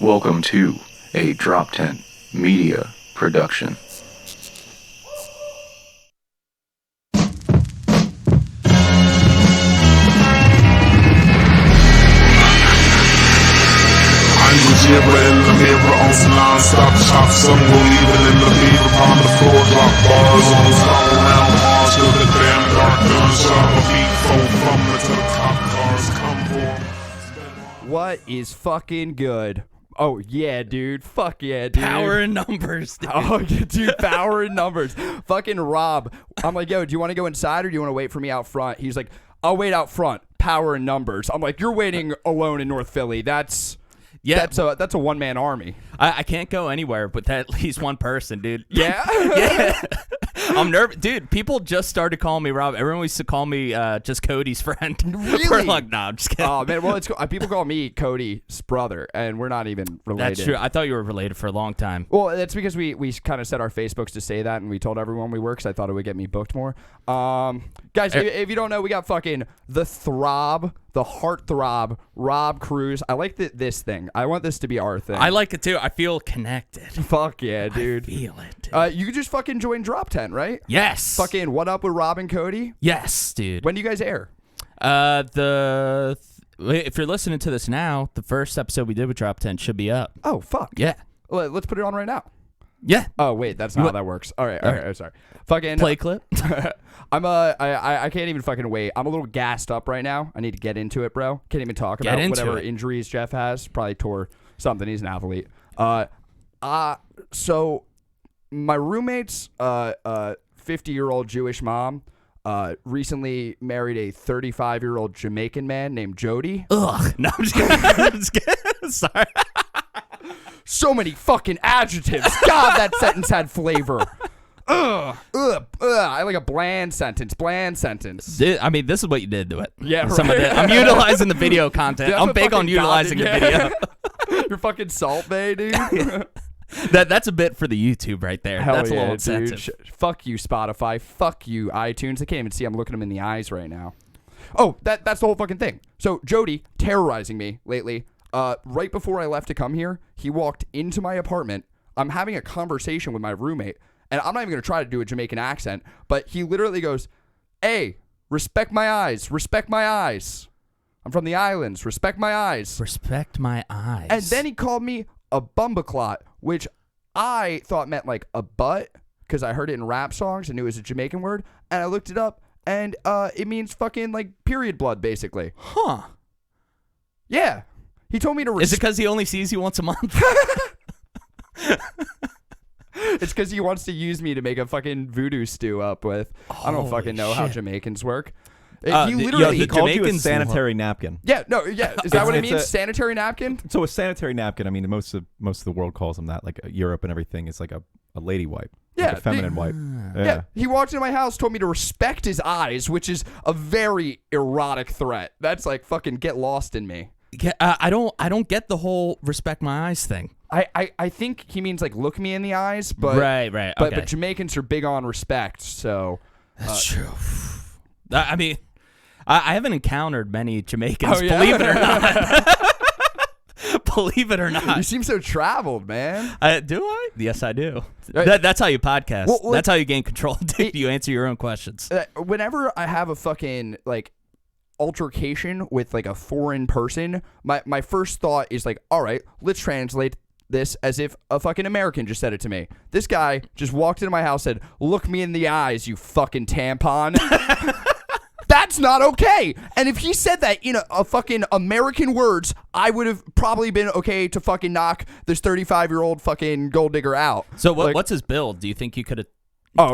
Welcome to a DropTent Media Production. In the mirror on some non-stop shots. Some will even in the beat upon the floor. Drop bars on the stop around bars. To the damn dark gunshot. A beat folk from the to the cop cars come for. What is fucking good? Oh yeah, dude. Fuck yeah, dude. Power in numbers, dude. Oh, dude, power in numbers. Fucking Rob. I'm like, yo, do you want to go inside or do you want to wait for me out front? He's like, I'll wait out front. Power in numbers. I'm like, you're waiting alone in North Philly. That's a one-man army. I can't go anywhere with at least one person, dude. Yeah? Yeah. I'm nervous. Dude, people just started calling me Rob. Everyone used to call me just Cody's friend. Really? We're like, nah, I'm just kidding. Oh, man. Well, it's people call me Cody's brother, and we're not even related. That's true. I thought you were related for a long time. Well, that's because we kind of set our Facebooks to say that, and we told everyone we were because I thought it would get me booked more. Guys, if you don't know, we got fucking the throb, the heartthrob, Rob Cruz. I like this thing. I want this to be our thing. I like it too. I feel connected. Fuck yeah, dude. I feel it, dude. You could just fucking join DropTent, right? Yes. Fucking what up with Rob and Cody? Yes, dude. When do you guys air? If you're listening to this now, the first episode we did with DropTent should be up. Oh, fuck. Yeah. Let's put it on right now. Yeah. Oh, wait, that's not how that works. All right. Oh, sorry. Fucking Play clip. I can't even fucking wait. I'm a little gassed up right now. I need to get into it, bro. Can't even talk about whatever injuries Geoff has. Probably tore something. He's an athlete. So my roommate's 50-year-old Jewish mom recently married a 35-year-old Jamaican man named Jody. Ugh. No, I'm just kidding. I'm just kidding. Sorry. So many fucking adjectives. God, that sentence had flavor. I like a bland sentence. Dude, I mean, this is what you did to it. Yeah, right. I'm utilizing the video content. Yeah, I'm big on utilizing the video. You're fucking Salt Bay, dude. That's a bit for the YouTube right there. Hell that's yeah, a little insensitive. Fuck you, Spotify. Fuck you, iTunes. I can't even see. I'm looking them in the eyes right now. Oh, that's the whole fucking thing. So Jody terrorizing me lately. Right before I left to come here, he walked into my apartment. I'm having a conversation with my roommate, and I'm not even going to try to do a Jamaican accent, but he literally goes, hey, respect my eyes. Respect my eyes. I'm from the islands. Respect my eyes. Respect my eyes. And then he called me a bumbaclot, which I thought meant like a butt, because I heard it in rap songs and knew it was a Jamaican word, and I looked it up, and it means fucking like period blood, basically. Huh. Yeah. He told me to... Is it because he only sees you once a month? It's because he wants to use me to make a fucking voodoo stew up with. I don't fucking know how Jamaicans work. He literally... he called you a sanitary napkin. Yeah, no, yeah. Is that what it means? Sanitary napkin? So a sanitary napkin, I mean, most of the world calls them that. Like Europe and everything is like a lady wipe. Yeah. Like a feminine wipe. Yeah. He walked into my house, told me to respect his eyes, which is a very erotic threat. That's like fucking get lost in me. Yeah, I don't get the whole respect my eyes thing. I think he means like look me in the eyes, but right. Okay. But Jamaicans are big on respect, so that's true. I mean, I haven't encountered many Jamaicans, oh, yeah? believe it or not. Believe it or not. You seem so traveled, man. Do I? Yes, I do. That's how you podcast. Well, that's how you gain control. You answer your own questions. Whenever I have a fucking like altercation with like a foreign person, my first thought is like, all right, let's translate this as if a fucking American just said it to me. This guy just walked into my house, said, look me in the eyes, you fucking tampon. That's not okay. And if he said that in a fucking American words, I would have probably been okay to fucking knock this 35-year-old fucking gold digger out. So what's his build? Do you think you could have...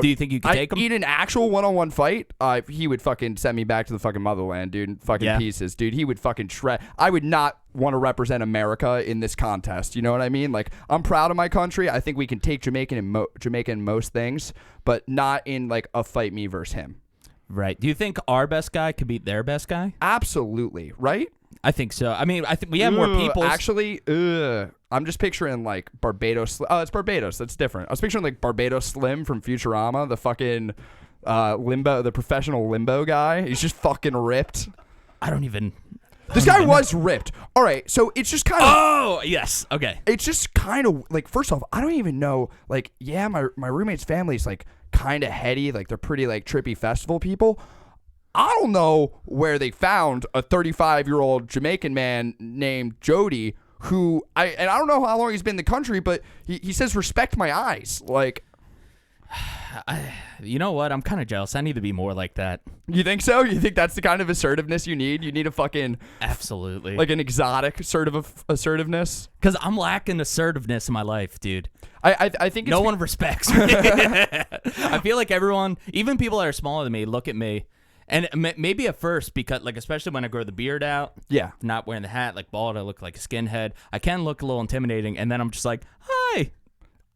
do you think you could take him? In an actual one-on-one fight, he would fucking send me back to the fucking motherland, dude, in fucking pieces, dude. He would fucking shred. I would not want to represent America in this contest. You know what I mean? Like, I'm proud of my country. I think we can take Jamaican in most things, but not in like a fight me versus him. Right. Do you think our best guy could beat their best guy? Absolutely. Right? I think so. I mean, I think we have more people. Actually, I'm just picturing like Barbados. Oh, it's Barbados. That's different. I was picturing like Barbados Slim from Futurama, the fucking limbo, the professional limbo guy. He's just fucking ripped. I don't even. This guy was ripped. All right, so it's just kind of. Oh yes, okay. It's just kind of like, first off, I don't even know. Like, yeah, my roommate's family's like kind of heady. Like, they're pretty like trippy festival people. I don't know where they found a 35-year-old Jamaican man named Jody who I don't know how long he's been in the country, but he says respect my eyes. Like, you know what? I'm kind of jealous. I need to be more like that. you think so? You think that's the kind of assertiveness you need? You need a fucking Absolutely. like an exotic assertiveness. Because I'm lacking assertiveness in my life, dude. I think it's No one respects me. I feel like everyone, even people that are smaller than me, look at me. And maybe at first, because like especially when I grow the beard out, Yeah. not wearing the hat, like bald, I look like a skinhead. I can look a little intimidating, and then I'm just like, hi.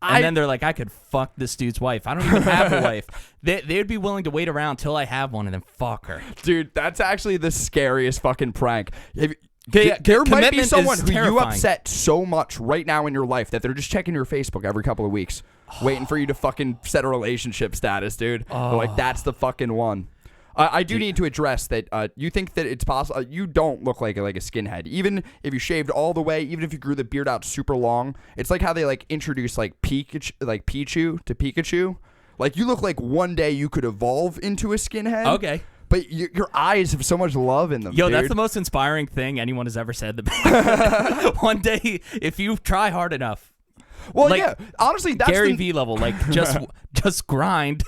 And then they're like, I could fuck this dude's wife. I don't even have a wife. They'd be willing to wait around till I have one and then fuck her. Dude, that's actually the scariest fucking prank. There Commitment might be is someone who you terrifying. upset so much right now in your life that they're just checking your Facebook every couple of weeks, waiting for you to fucking set a relationship status, dude. They're like, that's the fucking one. I do need to address that you think that it's possible. You don't look like a skinhead. Even if you shaved all the way, even if you grew the beard out super long, it's like how they like introduce like Pichu to Pikachu. Like, you look like one day you could evolve into a skinhead. Okay. But your eyes have so much love in them. Yo, dude. that's the most inspiring thing anyone has ever said to me. One day, if you try hard enough. Well, like, yeah. Honestly, that's Gary V level. Like, just grind.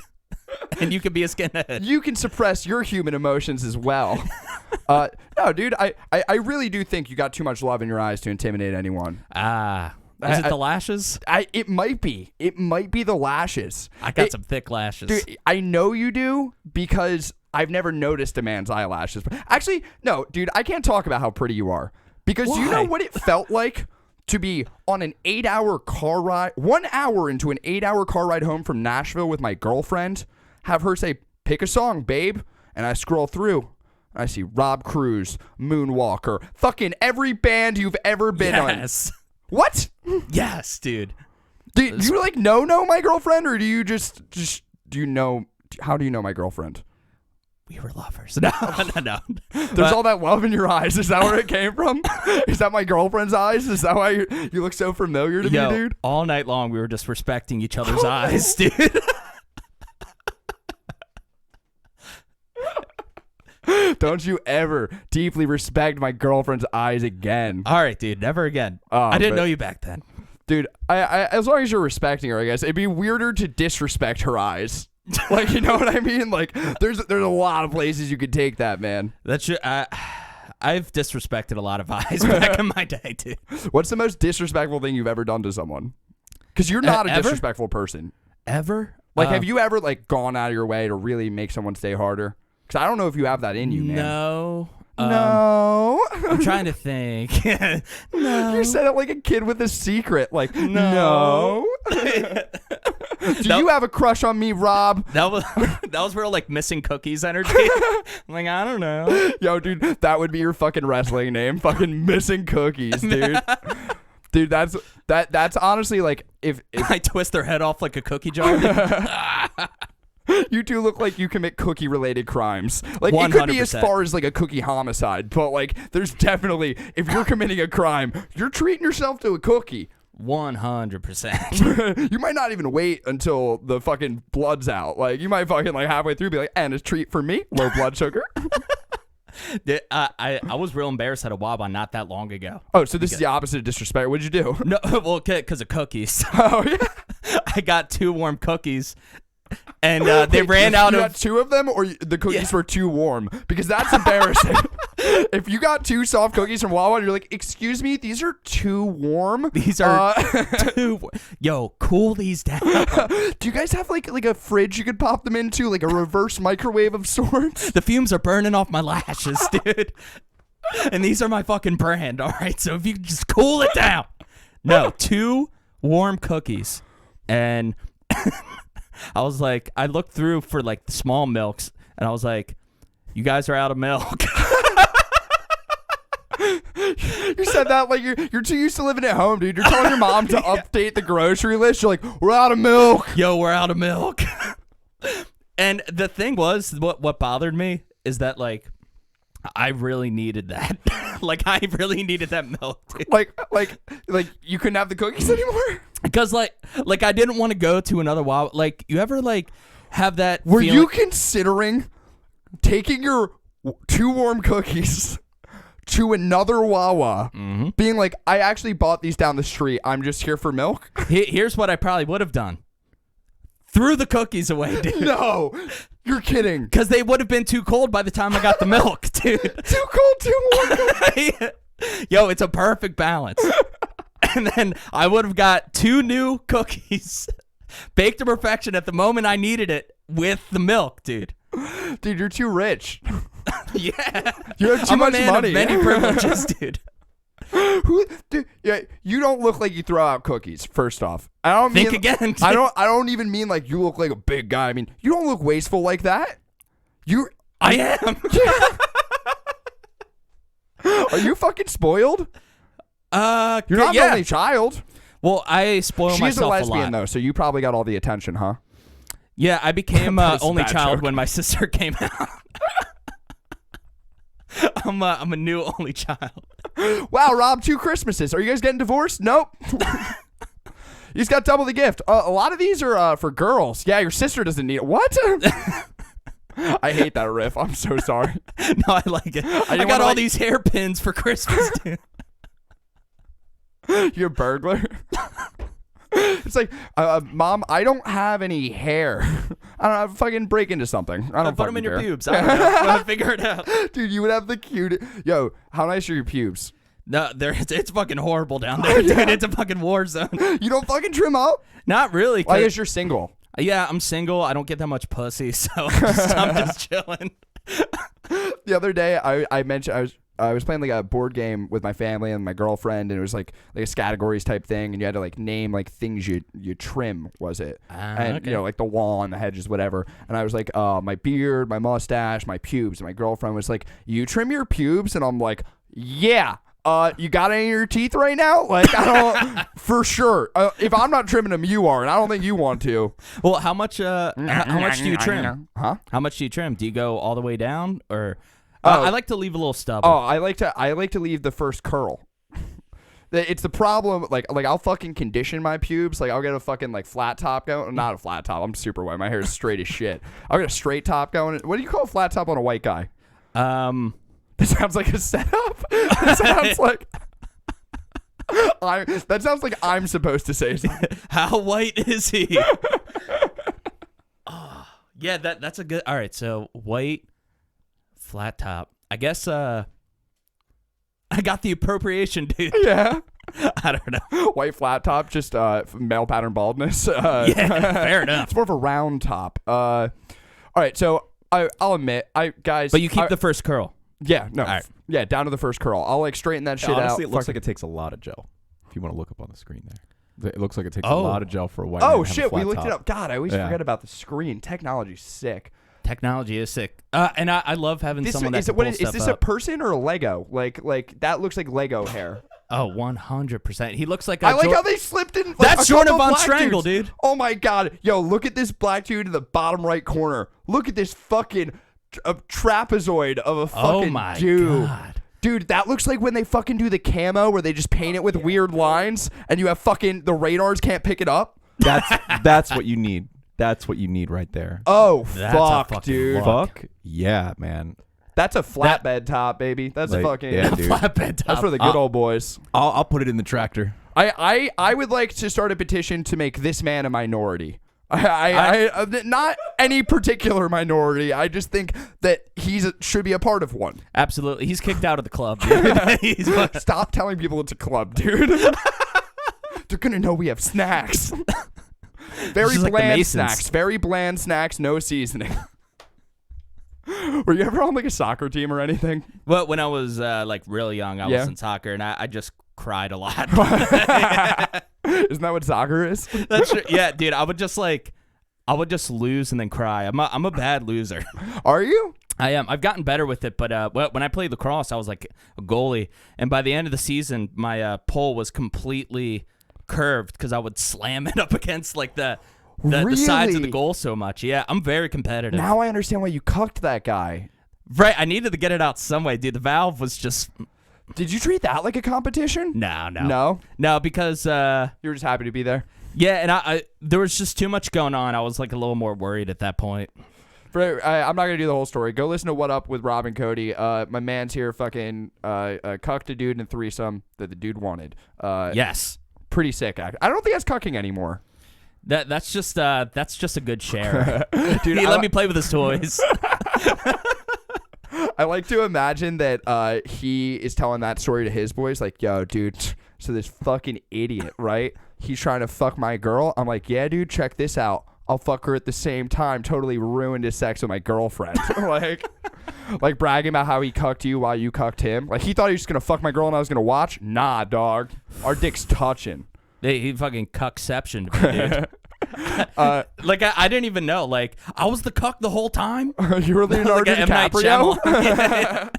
And you can be a skinhead. You can suppress your human emotions as well. No, dude, I really do think you got too much love in your eyes to intimidate anyone. Is it the lashes? It might be. It might be the lashes. I got some thick lashes. Dude, I know you do because I've never noticed a man's eyelashes. Actually, no, dude, I can't talk about how pretty you are. Because you know what it felt like to be on an 8-hour car ride, 1 hour into an 8-hour car ride home from Nashville with my girlfriend, have her say, pick a song, babe. And I scroll through. I see Rob Cruz, Moonwalker, fucking every band you've ever been on. Yes. What? Yes, dude. Do you like know my girlfriend, or do you just do you know? How do you know my girlfriend? We were lovers. No. There's all that love in your eyes. Is that where it came from? Is that my girlfriend's eyes? Is that why you look so familiar to me, dude? All night long we were just respecting each other's eyes, dude. Don't you ever deeply respect my girlfriend's eyes again. All right, dude. Never again. I didn't know you back then. Dude, I as long as you're respecting her, I guess, it'd be weirder to disrespect her eyes. Like, you know what I mean? Like, there's a lot of places you could take that, man. That's I've disrespected a lot of eyes back in my day, dude. What's the most disrespectful thing you've ever done to someone? Because you're not a ever? disrespectful person. Ever? Like, have you ever like gone out of your way to really make someone stay harder? Because I don't know if you have that in you, man. No. No. I'm trying to think. No. You said it like a kid with a secret. Like, no. Do you have a crush on me, Rob? That was real like missing cookies energy. I'm like, I don't know. Yo, dude, that would be your fucking wrestling name. Fucking missing cookies, dude. Dude, that's honestly like if I twist their head off like a cookie jar. you two look like you commit cookie related crimes. Like 100%. It could be as far as like a cookie homicide, but like there's definitely, if you're committing a crime, you're treating yourself to a cookie. 100%. You might not even wait until the fucking blood's out. Like, you might fucking like halfway through be like, and a treat for me, low blood sugar. I was real embarrassed at a Wawa not that long ago. Oh, so this is the opposite of disrespect. What'd you do? No, well, because of cookies. Oh, yeah. I got 2 warm cookies. And they ran out you of... got 2 of them, or the cookies were too warm? Because that's embarrassing. If you got 2 soft cookies from Wawa and you're like, excuse me, these are too warm? These are too... Yo, cool these down. Do you guys have like a fridge you could pop them into? Like a reverse microwave of sorts? The fumes are burning off my lashes, dude. And these are my fucking brand, all right? So if you could just cool it down. No, 2 warm cookies. And... I was like, I looked through for like the small milks, and I was like, you guys are out of milk. You said that like you're too used to living at home, dude. You're telling your mom to update the grocery list. You're like, we're out of milk. Yo, we're out of milk. And the thing was, what bothered me is that like I really needed that. Like, I really needed that milk, dude. Like you couldn't have the cookies anymore? Because, like I didn't want to go to another Wawa. Like, you ever, like, have that Were feeling? you considering taking your 2 warm cookies to another Wawa, being like, I actually bought these down the street. I'm just here for milk? Here's what I probably would have done. Threw the cookies away, dude. No, you're kidding. Because they would have been too cold by the time I got the milk, dude. Too cold, too warm. Yo, it's a perfect balance. And then I would have got 2 new cookies, baked to perfection at the moment I needed it with the milk, dude. Dude, you're too rich. Yeah. You have too I'm much a man money. of many privileges, dude. Dude, yeah, you don't look like you throw out cookies. First off, I don't Think mean, again. Dude. I don't even mean like you look like a big guy. I mean, you don't look wasteful like that. I am. Are you fucking spoiled? You're not the yeah. only child. Well, I spoil She's myself a lesbian lot. though, so you probably got all the attention, huh? Yeah, I became That was a only bad child joke. when my sister came out. I'm a new only child. Wow, Rob, 2 Christmases. Are you guys getting divorced? Nope. You just got double the gift. A lot of these are for girls. Yeah, your sister doesn't need it. What? I hate that riff. I'm so sorry. No, I like it. I didn't got wanna, all like- these hairpins for Christmas, dude. You're a burglar. It's like, Mom, I don't have any hair. I don't know, fucking break into something. I don't Put them in your care. pubes. I don't know. We'll figure it out. Dude, you would have the cute. Yo, how nice are your pubes? No, it's fucking horrible down there, dude. It's a fucking war zone. You don't fucking trim up? Not really. Why 'cause- is you're single? Yeah, I'm single. I don't get that much pussy, so I'm just chilling. The other day, I mentioned I was playing like a board game with my family and my girlfriend, and it was like a categories type thing, and you had to like name like things you trim, was it? And okay. you know, like the wall and the hedges, whatever. And I was like, my beard, my mustache, my pubes. And my girlfriend was like, you trim your pubes? And I'm like, yeah. You got any of your teeth right now? Like, I don't, for sure. If I'm not trimming them, you are, and I don't think you want to. Well, how much do you trim? Huh? How much do you trim? Do you go all the way down, or Oh. I like to leave a little stubble. Oh, I like to leave the first curl. It's the problem. Like I'll fucking condition my pubes. Like I'll get a fucking like flat top going. Not a flat top. I'm super white. My hair is straight as shit. I'll get a straight top going. What do you call a flat top on a white guy? This sounds like a setup. This sounds like. That sounds like I'm supposed to say something. How white is he? Oh, yeah, that's a good. All right, so white, flat top. I guess I got the appropriation, dude. Yeah. I don't know. White flat top, just male pattern baldness. Yeah, fair enough. It's more of a round top. All right, so I'll admit, guys. But you keep the first curl. Yeah, no. right. Yeah, down to the first curl. I'll like straighten that shit Honestly, out. it looks Fucking- like it takes a lot of gel. If you want to look up on the screen there, it looks like it takes a Oh. lot of gel for a white man Oh to have a shit, we flat looked it top. up. God, I always Yeah. forget about the screen. Technology's sick. Technology is sick. And I love having someone that is can it, what pull is stuff this up. a person or a Lego? Like that looks like Lego hair. Oh, 100%. He looks like a I like Jor- how they slipped in. Like, That's a Jordan couple Von black Strangle, dudes. dude. Oh my god, yo, look at this black dude in the bottom right corner. Look at this fucking trapezoid of a fucking Oh my dude. god. Dude, that looks like when they fucking do the camo where they just paint it with weird lines and you have fucking the radars can't pick it up. That's what you need. That's what you need right there. Oh That's a fuck, fucking dude. look. Fuck yeah, man. That's a flatbed top, baby. That's Like, fucking yeah, dude. Flatbed top. That's for the good old boys. I'll put it in the tractor. I would like to start a petition to make this man a minority. Not any particular minority. I just think that should be a part of one. Absolutely. He's kicked out of the club, dude. Stop telling people it's a club, dude. They're gonna know we have snacks. Very Just like the bland Masons. snacks. Very bland snacks. No seasoning. Were you ever on like a soccer team or anything? Well, when I was like really young, I Yeah. was in soccer, and I just cried a lot. Isn't that what soccer is? That's true. Yeah, dude. I would just lose and then cry. I'm a bad loser. Are you? I am. I've gotten better with it, but when I played lacrosse, I was like a goalie, and by the end of the season, my pole was completely curved because I would slam it up against like the sides of the Really? goal so much. Yeah, I'm very competitive. Now I understand why you cucked that guy. Right, I needed to get it out some way, dude. The valve was just Did you treat that like a competition? no, because You were just happy to be there. yeah, and I there was just too much going on. I was like a little more worried at that point. I'm not gonna do the whole story. Go listen to What Up with Rob and Cody. My man's here fucking cucked a dude in a threesome that the dude wanted. Yes, Pretty sick. I don't think that's cucking anymore. that's just a good share. Dude, He let me play with his toys. I like to imagine that he is telling that story to his boys, like, yo, dude, so this fucking idiot, right? He's trying to fuck my girl. I'm like, yeah, dude, check this out. I'll fuck her at the same time. Totally ruined his sex with my girlfriend. like bragging about how he cucked you while you cucked him. Like, he thought he was just going to fuck my girl and I was going to watch. Nah, dog. Our dick's touching. He fucking cuckceptioned me, dude. Like I didn't even know. Like I was the cuck the whole time. You were Leonardo like M. Night DiCaprio? Shyamalan.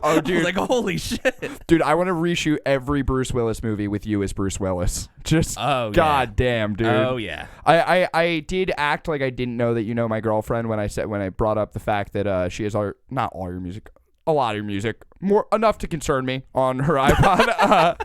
Oh, dude. Like holy shit. Dude, I want to reshoot every Bruce Willis movie with you as Bruce Willis. Just goddamn, dude. Oh yeah. I did act like I didn't know that you know my girlfriend when I brought up the fact that she has not all your music, a lot of your music, more enough to concern me on her iPod.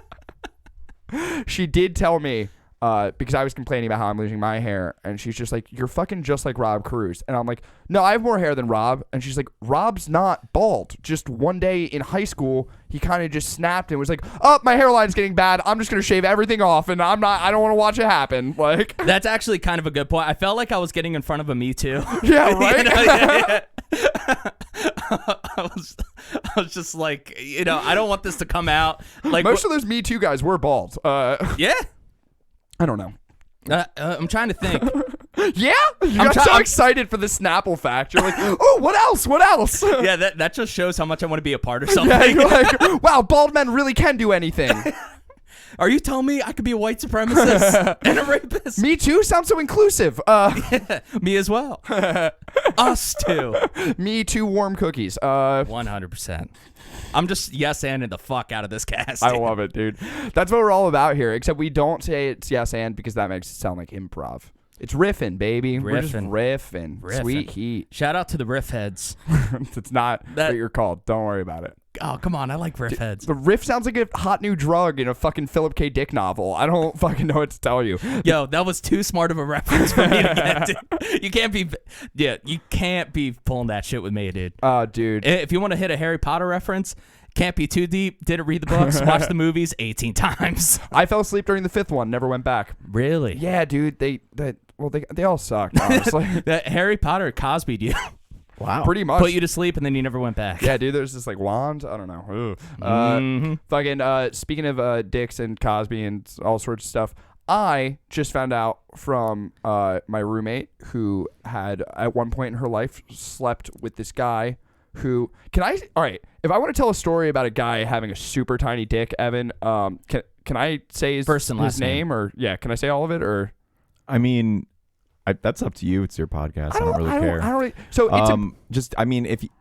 She did tell me because I was complaining about how I'm losing my hair, and she's just like, you're fucking just like Rob Cruz. And I'm like, no, I have more hair than Rob. And she's like, Rob's not bald. Just one day in high school, he kind of just snapped and was like, oh, my hairline's getting bad. I'm just going to shave everything off, and I don't want to watch it happen. Like, that's actually kind of a good point. I felt like I was getting in front of a Me Too. Yeah, right? You know, yeah. I was just like, I don't want this to come out. Like most of those Me Too guys were bald. Yeah. I don't know. I'm trying to think. Yeah? I'm so excited for the Snapple fact. You're like, oh, what else? What else? Yeah, that just shows how much I want to be a part of something. Yeah, you're like, wow, bald men really can do anything. Are you telling me I could be a white supremacist and a rapist? Me too sounds so inclusive. Yeah, me as well. Us too. Me too warm cookies. 100%. I'm just yes-anding the fuck out of this cast. I love it, dude. That's what we're all about here, except we don't say it's yes and because that makes it sound like improv. It's riffing, baby. We're just riffing. Sweet heat. Shout out to the riff heads. It's not what you're called. Don't worry about it. Oh, come on. I like riff heads. The riff sounds like a hot new drug in a fucking Philip K. Dick novel. I don't fucking know what to tell you. Yo, that was too smart of a reference for me to get to. You can't be pulling that shit with me, dude. Oh, dude. If you want to hit a Harry Potter reference, can't be too deep. Didn't read the books. Watch the movies 18 times. I fell asleep during the 5th one. Never went back. Really? Yeah, dude. They all suck, honestly. That Harry Potter Cosby'd you. Wow. Pretty much. Put you to sleep and then you never went back. Yeah, dude, there's this like wand. I don't know. Fucking speaking of dicks and Cosby and all sorts of stuff, I just found out from my roommate who had at one point in her life slept with this guy who all right, if I want to tell a story about a guy having a super tiny dick, Evan, can I say his first and last name or can I say all of it or I mean, that's up to you. It's your podcast. I don't really care. I don't really. So it's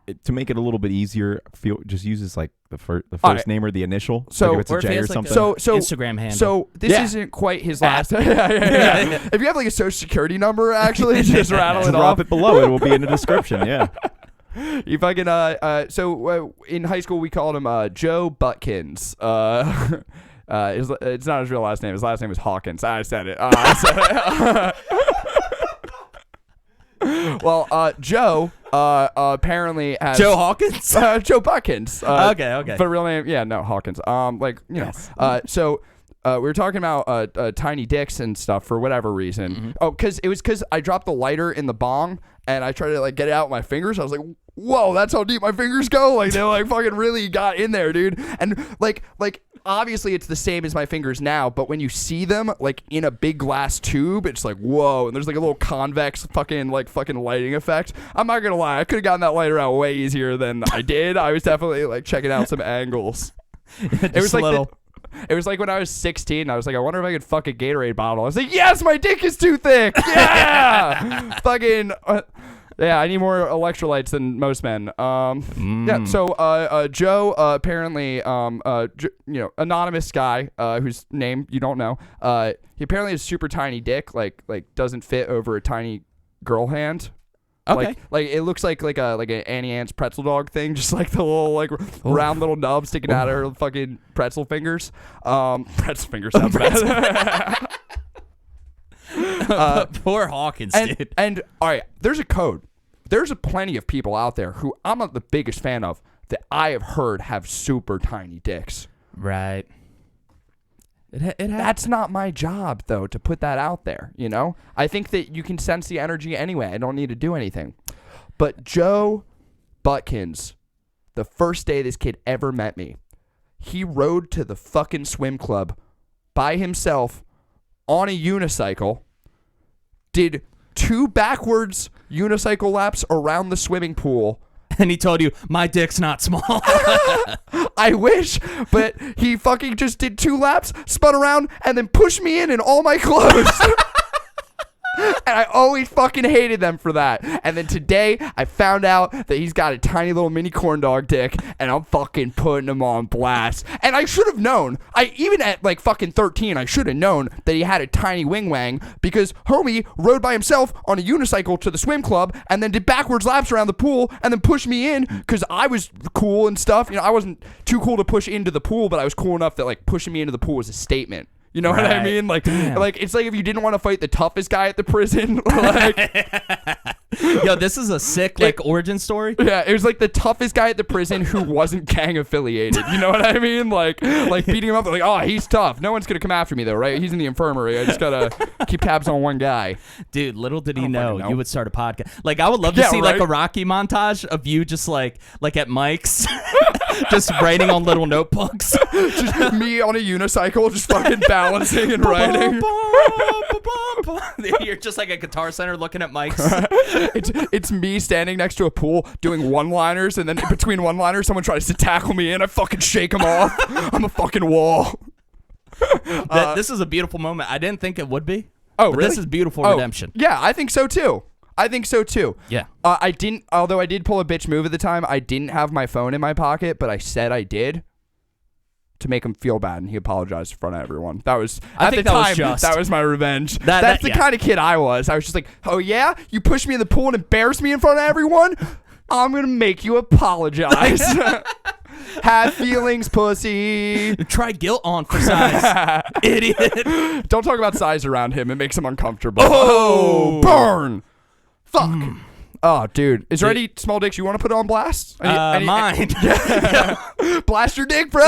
if to make it a little bit easier, just uses like the first right. name or the initial. So like if it's a J or something. So Instagram handle. So this isn't quite his last. Yeah. If you have like a social security number, actually, just rattle it off. Drop it below. It will be in the description. Yeah. You fucking so in high school we called him Joe Butkins. It's not his real last name. His last name was Hawkins. I said it. Well, Joe apparently has Joe Hawkins. Joe Butkins. Okay. But real name, no, Hawkins. So. We were talking about tiny dicks and stuff for whatever reason. Mm-hmm. Oh, because I dropped the lighter in the bong and I tried to like get it out with my fingers. I was like, whoa, that's how deep my fingers go. Like they like fucking really got in there, dude. And like obviously it's the same as my fingers now, but when you see them like in a big glass tube, it's like whoa. And there's like a little convex fucking lighting effect. I'm not gonna lie, I could have gotten that lighter out way easier than I did. I was definitely like checking out some angles. It was like it was like when I was 16, I was like, I wonder if I could fuck a Gatorade bottle. I was like, yes, my dick is too thick. Yeah. Fucking, I need more electrolytes than most men. Yeah, so Joe, apparently, anonymous guy whose name you don't know, he apparently has super tiny dick, like doesn't fit over a tiny girl hand. Okay. Like it looks like an Annie Ann's pretzel dog thing, just like the little like round little nub sticking out of her fucking pretzel fingers. Pretzel fingers sounds bad. Poor Hawkins, and, dude. And all right, there's a code. There's plenty of people out there who I'm not the biggest fan of that I have heard have super tiny dicks. Right. That's not my job, though, to put that out there, you know? I think that you can sense the energy anyway. I don't need to do anything. But Joe Butkins, the first day this kid ever met me, he rode to the fucking swim club by himself on a unicycle, did 2 backwards unicycle laps around the swimming pool. And he told you, my dick's not small. I wish, but he fucking just did 2 laps, spun around, and then pushed me in all my clothes. And I always fucking hated them for that. And then today, I found out that he's got a tiny little mini corn dog dick, and I'm fucking putting him on blast. And I should have known. Even at like fucking 13, I should have known that he had a tiny wing wang because homie rode by himself on a unicycle to the swim club and then did backwards laps around the pool and then pushed me in because I was cool and stuff. You know, I wasn't too cool to push into the pool, but I was cool enough that like pushing me into the pool was a statement. You know what I mean? Like it's like if you didn't want to fight the toughest guy at the prison. Like, yo, this is a sick like origin story. Yeah, it was like the toughest guy at the prison who wasn't gang affiliated. You know what I mean? Like beating him up. Like, oh, he's tough. No one's gonna come after me though, right? He's in the infirmary. I just gotta keep tabs on one guy. Dude, little did he know you would start a podcast. Like, I would love to see like a Rocky montage of you just like at Mike's, just writing on little notebooks. Just me on a unicycle, just fucking balancing and writing. You're just like a Guitar Center looking at Mike's. It's me standing next to a pool doing one-liners, and then in between one-liners, someone tries to tackle me in. I fucking shake them off. I'm a fucking wall. This is a beautiful moment. I didn't think it would be. Oh, but really? This is beautiful redemption. Yeah, I think so too. Yeah. Although I did pull a bitch move at the time, I didn't have my phone in my pocket, but I said I did to make him feel bad, and he apologized in front of everyone. That was, at the time, that was my revenge. That's the kind of kid I was. I was just like, oh yeah? You pushed me in the pool and embarrassed me in front of everyone? I'm going to make you apologize. Have feelings, pussy. Try guilt on for size. Idiot. Don't talk about size around him. It makes him uncomfortable. Oh, burn. Fuck. Oh, dude. Is there any small dicks you want to put on blast? Mine. Blast your dick, bro.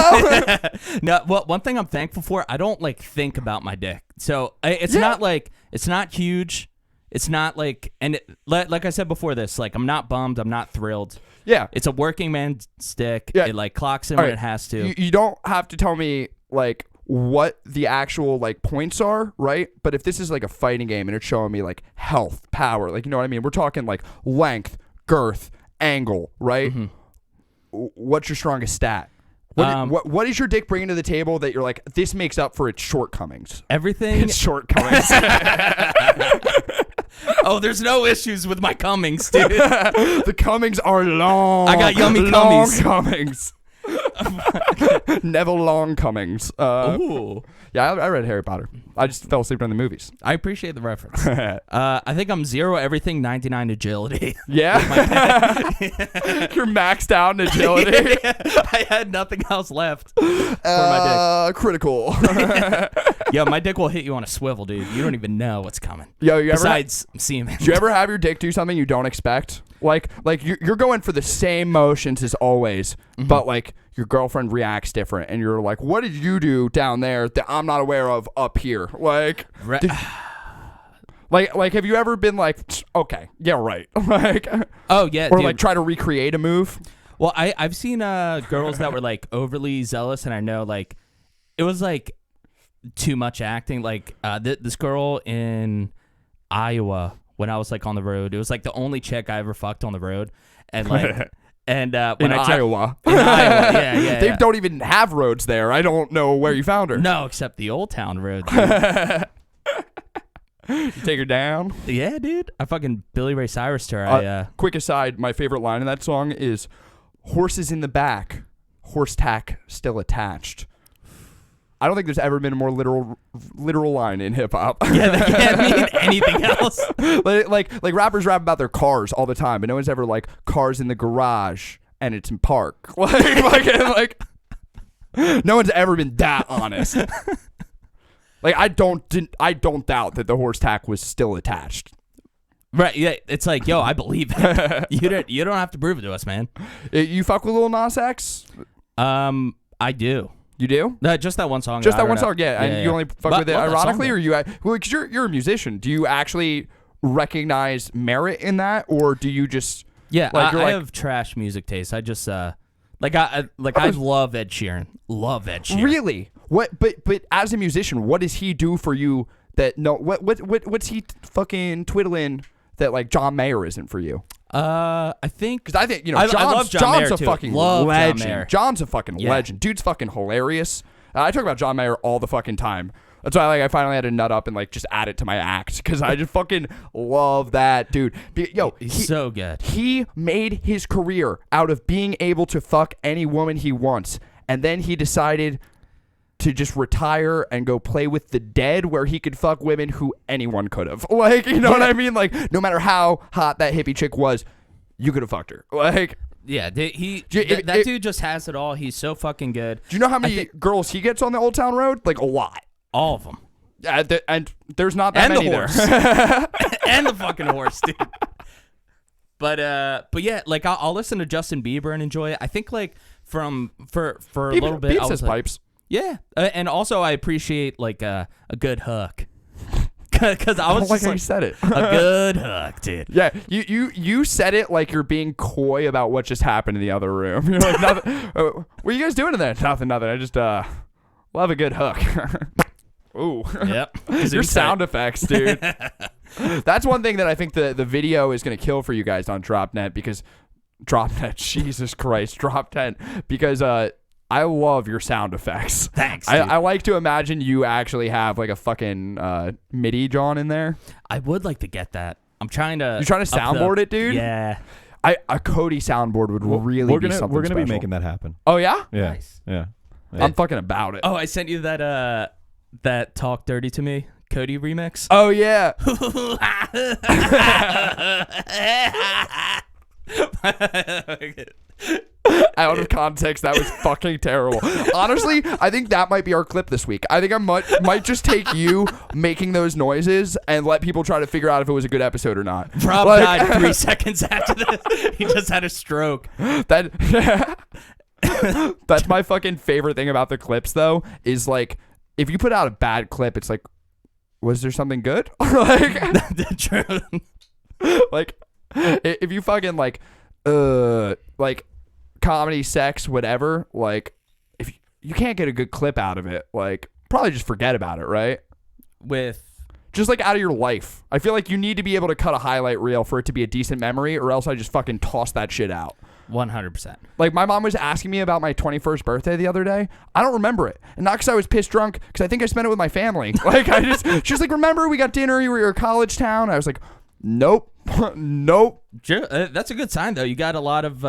No, well, one thing I'm thankful for, I don't like think about my dick. So it's not like, it's not huge. It's not like, and like I said before this, like I'm not bummed. I'm not thrilled. Yeah. It's a working man's dick. Yeah. It like clocks in when it has to. You don't have to tell me like what the actual like points are, right? But if this is like a fighting game and it's showing me like health, power, like, you know what I mean? We're talking like length, girth, angle, right? Mm-hmm. What's your strongest stat? What is your dick bringing to the table that you're like, this makes up for its shortcomings? Everything. Its shortcomings. Oh, there's no issues with my Cummings, dude. The Cummings are long. I got yummy long Cummings. Neville Long Cummings. Ooh. Yeah, I read Harry Potter. I just fell asleep during the movies. I appreciate the reference. I think I'm 0 everything, 99 agility. Yeah? You're maxed out in agility. I had nothing else left for my dick. Critical. Yo, my dick will hit you on a swivel, dude. You don't even know what's coming. Yo, besides semen. Do you ever have your dick do something you don't expect? Like you're going for the same motions as always, but like your girlfriend reacts different, and you're like, "What did you do down there that I'm not aware of up here?" Like, like, have you ever been like, "Okay, yeah, right," like, oh yeah, or dude. like try to recreate a move? Well, I've seen girls that were like overly zealous, and I know like it was like too much acting. Like this girl in Iowa. When I was like on the road, it was like the only chick I ever fucked on the road, and like, and when Iowa, yeah, they don't even have roads there. I don't know where you found her. No, except the Old Town Road. You take her down. Yeah, dude. I fucking Billy Ray Cyrus to her. Quick aside, my favorite line in that song is "Horses in the back, horse tack still attached." I don't think there's ever been a more literal line in hip hop. Yeah, they can't mean anything else. like rappers rap about their cars all the time, but no one's ever like cars in the garage and it's in park. Like no one's ever been that honest. Like I don't doubt that the horse tack was still attached. Right, yeah, it's like, yo, I believe it. You don't have to prove it to us, man. You fuck with Lil Nas X? I do. You do? Just that one song. Just that one song, yeah. And you only fuck with it love that ironically, song, or you? Well, because you're a musician. Do you actually recognize merit in that, or do you just? Yeah, like, I have trash music taste. I just I love Ed Sheeran. Love Ed Sheeran. Really? What? But as a musician, what does he do for you? That no, what's he fucking twiddling that like John Mayer isn't for you? I think I think I love John Mayer a too. fucking Love legend. John Mayer. John's a fucking legend. Dude's fucking hilarious. I talk about John Mayer all the fucking time. That's why I finally had to nut up and like just add it to my act because I just fucking love that dude. He's so good. He made his career out of being able to fuck any woman he wants, and then he decided to just retire and go play with the dead where he could fuck women who anyone could have. Like, you know what I mean? Like, no matter how hot that hippie chick was, you could have fucked her. Like, yeah, that dude just has it all. He's so fucking good. Do you know how many girls he gets on the Old Town Road? Like, a lot. All of them. And there's not that many there. And the fucking horse, dude. But yeah, like I'll listen to Justin Bieber and enjoy it. I think like for a little bit, Bieber says pipes. Yeah, and also I appreciate like a good hook. Because I was like just how you said it. A good hook, dude. Yeah, you said it like you're being coy about what just happened in the other room. You're like, nothing. What are you guys doing in there? Nothing. I just love a good hook. Ooh. Yep. Your sound effects, dude. That's one thing that I think the video is going to kill for you guys on DropTent because Jesus Christ, DropTent, because I love your sound effects. Thanks. I like to imagine you actually have like a fucking MIDI John in there. I would like to get that. I'm trying to. You're trying to soundboard it, dude? Yeah. A Cody soundboard would really be something We're gonna special. be making that happen. Oh yeah? Yeah. Nice. Yeah. I'm fucking about it. Oh, I sent you that Talk Dirty to Me Cody remix. Oh yeah. Out of context, that was fucking terrible. Honestly, I think that might be our clip this week. I think I might just take you making those noises and let people try to figure out if it was a good episode or not. Rob died 3 seconds after this. He just had a stroke. That's my fucking favorite thing about the clips, though, is like if you put out a bad clip, it's like, was there something good? Like, if you fucking like comedy, sex, whatever, like if you can't get a good clip out of it, like probably just forget about it, right? Just like out of your life. I feel like you need to be able to cut a highlight reel for it to be a decent memory, or else I just fucking toss that shit out. 100%. Like my mom was asking me about my 21st birthday the other day. I don't remember it, and not because I was pissed drunk, because I think I spent it with my family. Like she's like, remember we got dinner? You were a college town. I was like, nope. Nope. That's a good sign though. You got a lot of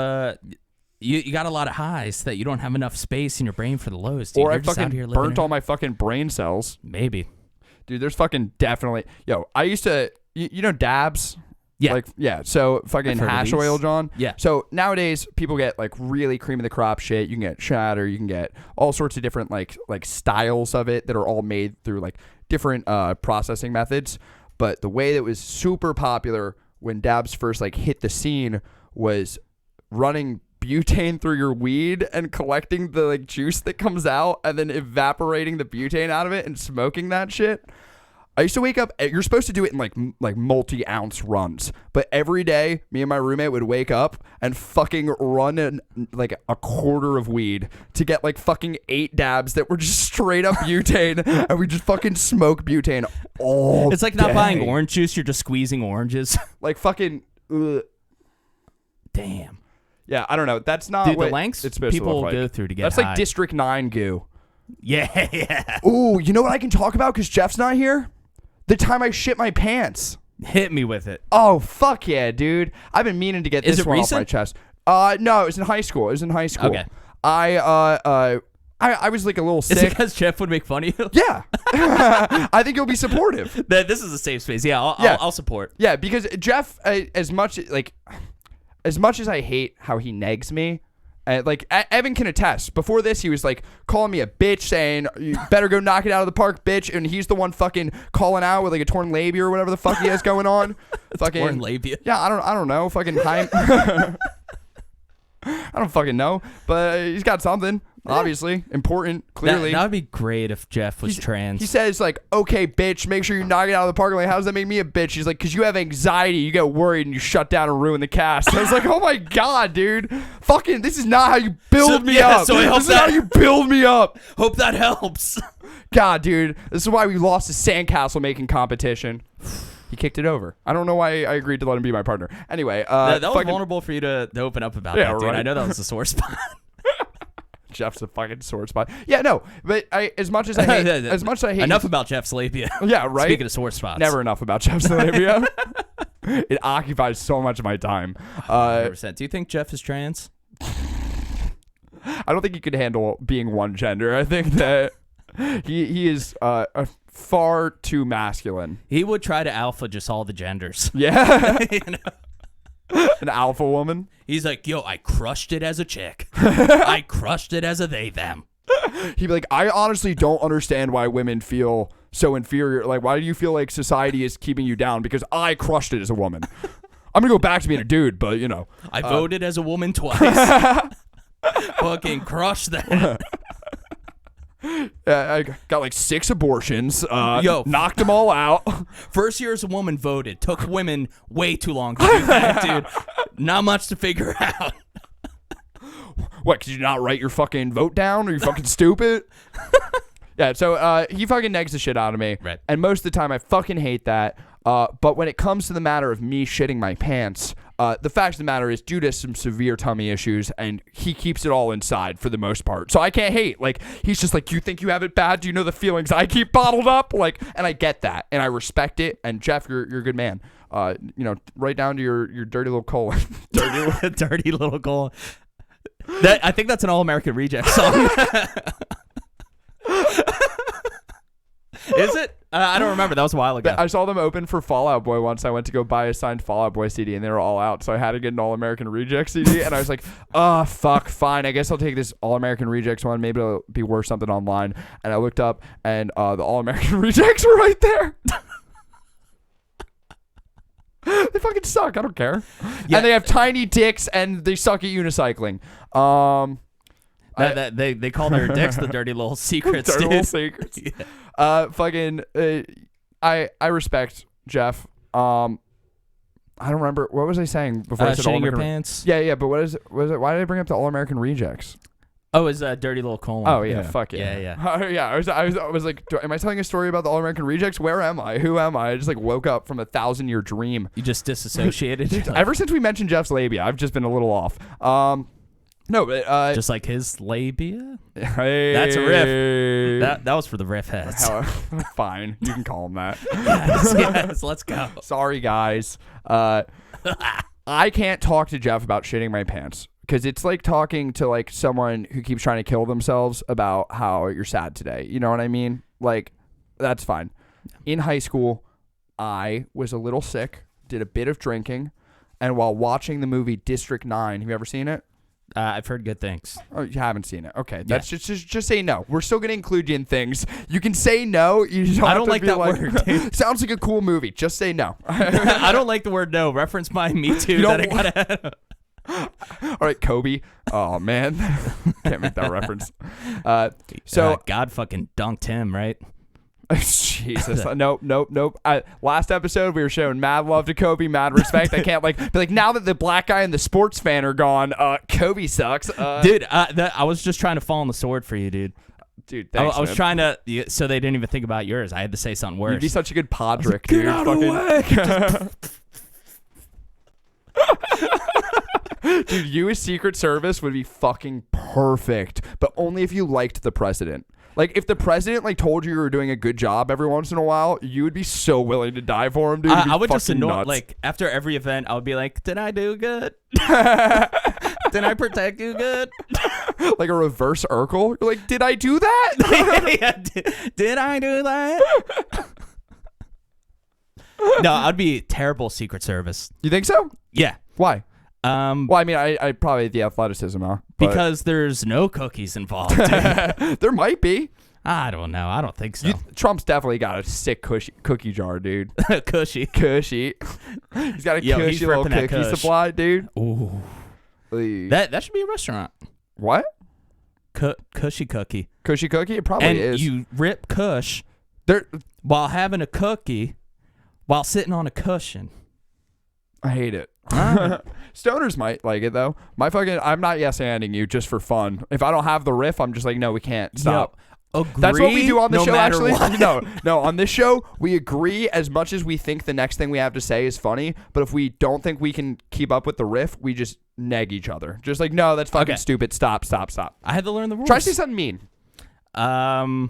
you got a lot of highs that you don't have enough space in your brain for the lows, dude. Or You're I just out fucking here living burnt all my fucking brain cells. Maybe. Dude, there's fucking definitely. Yo, I used to. You know dabs. Yeah. Like, yeah. So fucking hash oil, John. Yeah. So nowadays people get like really cream of the crop shit. You can get shatter. You can get all sorts of different like styles of it that are all made through like different processing methods. But the way that was super popular when dabs first like hit the scene was running butane through your weed and collecting the like juice that comes out and then evaporating the butane out of it and smoking that shit. I used to wake up, you're supposed to do it in like multi-ounce runs, but every day me and my roommate would wake up and fucking run like a quarter of weed to get like fucking 8 dabs that were just straight up butane, and we just fucking smoke butane all It's like day. not buying orange juice, you're just squeezing oranges. Like fucking Damn. yeah, I don't know. That's not Dude, what the lengths it's supposed to people look like. go through to get That's high. like District 9 goo. Yeah. Ooh, you know what I can talk about because Jeff's not here? The time I shit my pants. Hit me with it. Oh, fuck yeah, dude. I've been meaning to get Is this it one recent? off my chest. No, it was in high school. Okay. I I was like a little Is it sick. because Geoff would make fun of you? Yeah. I think you'll be supportive. This is a safe space. Yeah, I'll support. Yeah, because Geoff, as much as I hate how he negs me, like Evan can attest. Before this, he was like calling me a bitch, saying you better go knock it out of the park, bitch. And he's the one fucking calling out with like a torn labia or whatever the fuck he has going on. Fucking Torn labia. Yeah, I don't know. Fucking I don't fucking know, but he's got something. Obviously, important, clearly. That would be great if Geoff was trans. He says, like, okay, bitch, make sure you knock it out of the park. I'm like, how does that make me a bitch? He's like, because you have anxiety, you get worried, and you shut down and ruin the cast. I was like, oh my God, dude. Fucking, this is not how you build me up. So this is not how you build me up. Hope that helps. God, dude. This is why we lost the sandcastle making competition. He kicked it over. I don't know why I agreed to let him be my partner. Anyway, that was vulnerable for you to open up about that, dude. Right. I know that was a sore spot. Geoff's a fucking sore spot. Yeah, no, but as much as I hate, enough about Geoff's labia. Yeah, right. Speaking of sore spots, never enough about Geoff's labia. It occupies so much of my time. 100%. Do you think Geoff is trans? I don't think he could handle being one gender. I think that he is far too masculine. He would try to alpha just all the genders. Yeah. You know? An alpha woman. He's like, yo, I crushed it as a chick. I crushed it as a they, them. He'd be like, I honestly don't understand why women feel so inferior. Like, why do you feel like society is keeping you down? Because I crushed it as a woman. I'm going to go back to being a dude, but, you know. I voted as a woman twice. Fucking crushed that. I got like 6 abortions. Knocked them all out. First year as a woman voted. Took women way too long to do that, dude. Not much to figure out. What, could you not write your fucking vote down? Are you fucking stupid? Yeah, so he fucking negs the shit out of me. Right. And most of the time I fucking hate that. But when it comes to the matter of me shitting my pants, the fact of the matter is, dude has some severe tummy issues, and he keeps it all inside for the most part. So I can't hate. Like, he's just like, you think you have it bad? Do you know the feelings I keep bottled up? Like, and I get that, and I respect it. And Geoff, you're a good man. You know, right down to your dirty little colon. Dirty little colon. I think that's an All-American Reject song. Is it? I don't remember. That was a while ago. I saw them open for Fall Out Boy once. I went to go buy a signed Fall Out Boy CD, and they were all out. So I had to get an All American Reject CD, and I was like, oh, fuck, fine. I guess I'll take this All American Rejects one. Maybe it'll be worth something online. And I looked up, and the All American Rejects were right there. They fucking suck. I don't care. Yeah. And they have tiny dicks, and they suck at unicycling. They call their dicks the dirty little secrets, dirty dude. Little secrets. Yeah. I respect Geoff. I don't remember, what was I saying before I said shitting All your American? pants. Yeah, but what is it? Why did I bring up the All American Rejects? Oh, it's a dirty little colon. Oh yeah, fuck yeah. Yeah. I was like, am I telling a story about the All American Rejects? Where am I? Who am I? I just like woke up from a 1,000-year dream. You just disassociated. Ever since we mentioned Geoff's labia, I've just been a little off. No, but just like his labia. Hey, that's a riff. That was for the riff heads. Fine, you can call him that. yes, let's go. Sorry, guys. I can't talk to Geoff about shitting my pants, because it's like talking to like someone who keeps trying to kill themselves about how you're sad today. You know what I mean? Like, that's fine. In high school, I was a little sick, did a bit of drinking, and while watching the movie District 9, have you ever seen it? I've heard good things. Oh, you haven't seen it. Okay, that's just say no. We're still gonna include you in things. You can say no. I don't like that word. Dude. Sounds like a cool movie. Just say no. I don't like the word no. Reference my Me Too that I got. All right, Kobe. Oh man, can't make that reference. God fucking dunked him, right? Jesus. Nope. Last episode, we were showing mad love to Kobe, mad respect. I can't be like, now that the black guy and the sports fan are gone, Kobe sucks. Dude, I was just trying to fall on the sword for you, dude. Dude, thanks, I was trying to, so they didn't even think about yours. I had to say something worse. You'd be such a good podrick, dude. Get out of the way. Dude, you as Secret Service would be fucking perfect, but only if you liked the president. Like, if the president, like, told you were doing a good job every once in a while, you would be so willing to die for him, dude. I would just annoy, nuts. like, after every event, I would be like, did I do good? Did I protect you good? Like a reverse Urkel. You're like, did I do that? Yeah, did I do that? No, I'd be terrible Secret Service. You think so? Yeah. Why? Well, I mean, I probably the athleticism, huh? Because there's no cookies involved. Dude. There might be. I don't know. I don't think so. Trump's definitely got a sick cookie jar, dude. Cushy. Cushy. He's got a Yo, he's cushy little ripping that cookie kush. supply, dude. Ooh. That should be a restaurant. What? Cushy cookie. Cushy cookie? It probably And is. you rip Kush There. while having a cookie while sitting on a cushion. I hate it. Huh? Stoners might like it though. I'm not yes-anding you just for fun. If I don't have the riff, I'm just like, no, we can't. Stop. Yo, agree, That's what we do on the no show, matter actually. what. No. On this show, we agree as much as we think the next thing we have to say is funny. But if we don't think we can keep up with the riff, we just neg each other. Just like, no, that's fucking stupid. Stop. I had to learn the rules. Try to say something mean. Because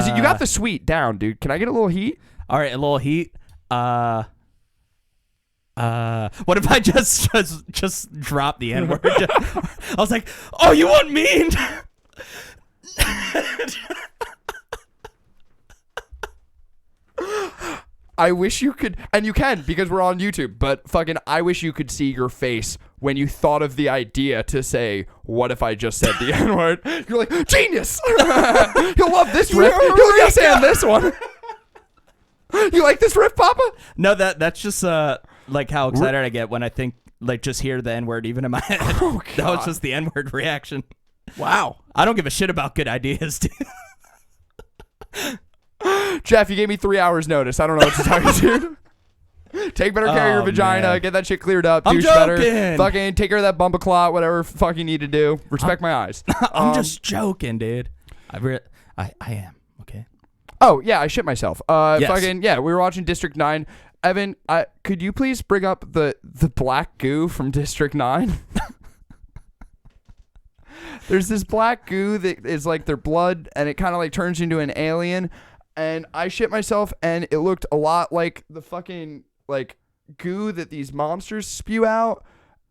you got the sweet down, dude. Can I get a little heat? All right, a little heat. What if I just drop the N-word? I was like, oh, you want mean? I wish you could, and you can because we're on YouTube, but fucking I wish you could see your face when you thought of the idea to say, what if I just said the N-word? You're like, genius! He'll love this riff. He'll yes and this one. You like this riff, Papa? No, that's just like how excited I get when I think, like, just hear the N-word even in my head. Oh, That was God. just the N-word reaction. Wow. I don't give a shit about good ideas, dude. Geoff, you gave me 3 hours notice. I don't know what to tell you, dude. Take better care of your Oh, vagina. man. Get that shit cleared up. I'm Douche better. joking. Fucking take care of that bump of clot. Whatever fuck you need to do. Respect my eyes. I'm just joking, dude. I am, okay? Oh, yeah, I shit myself. Yes. Fucking, yeah, we were watching District 9. Evan, could you please bring up the black goo from District 9? There's this black goo that is like their blood, and it kind of like turns into an alien. And I shit myself, and it looked a lot like the fucking like goo that these monsters spew out.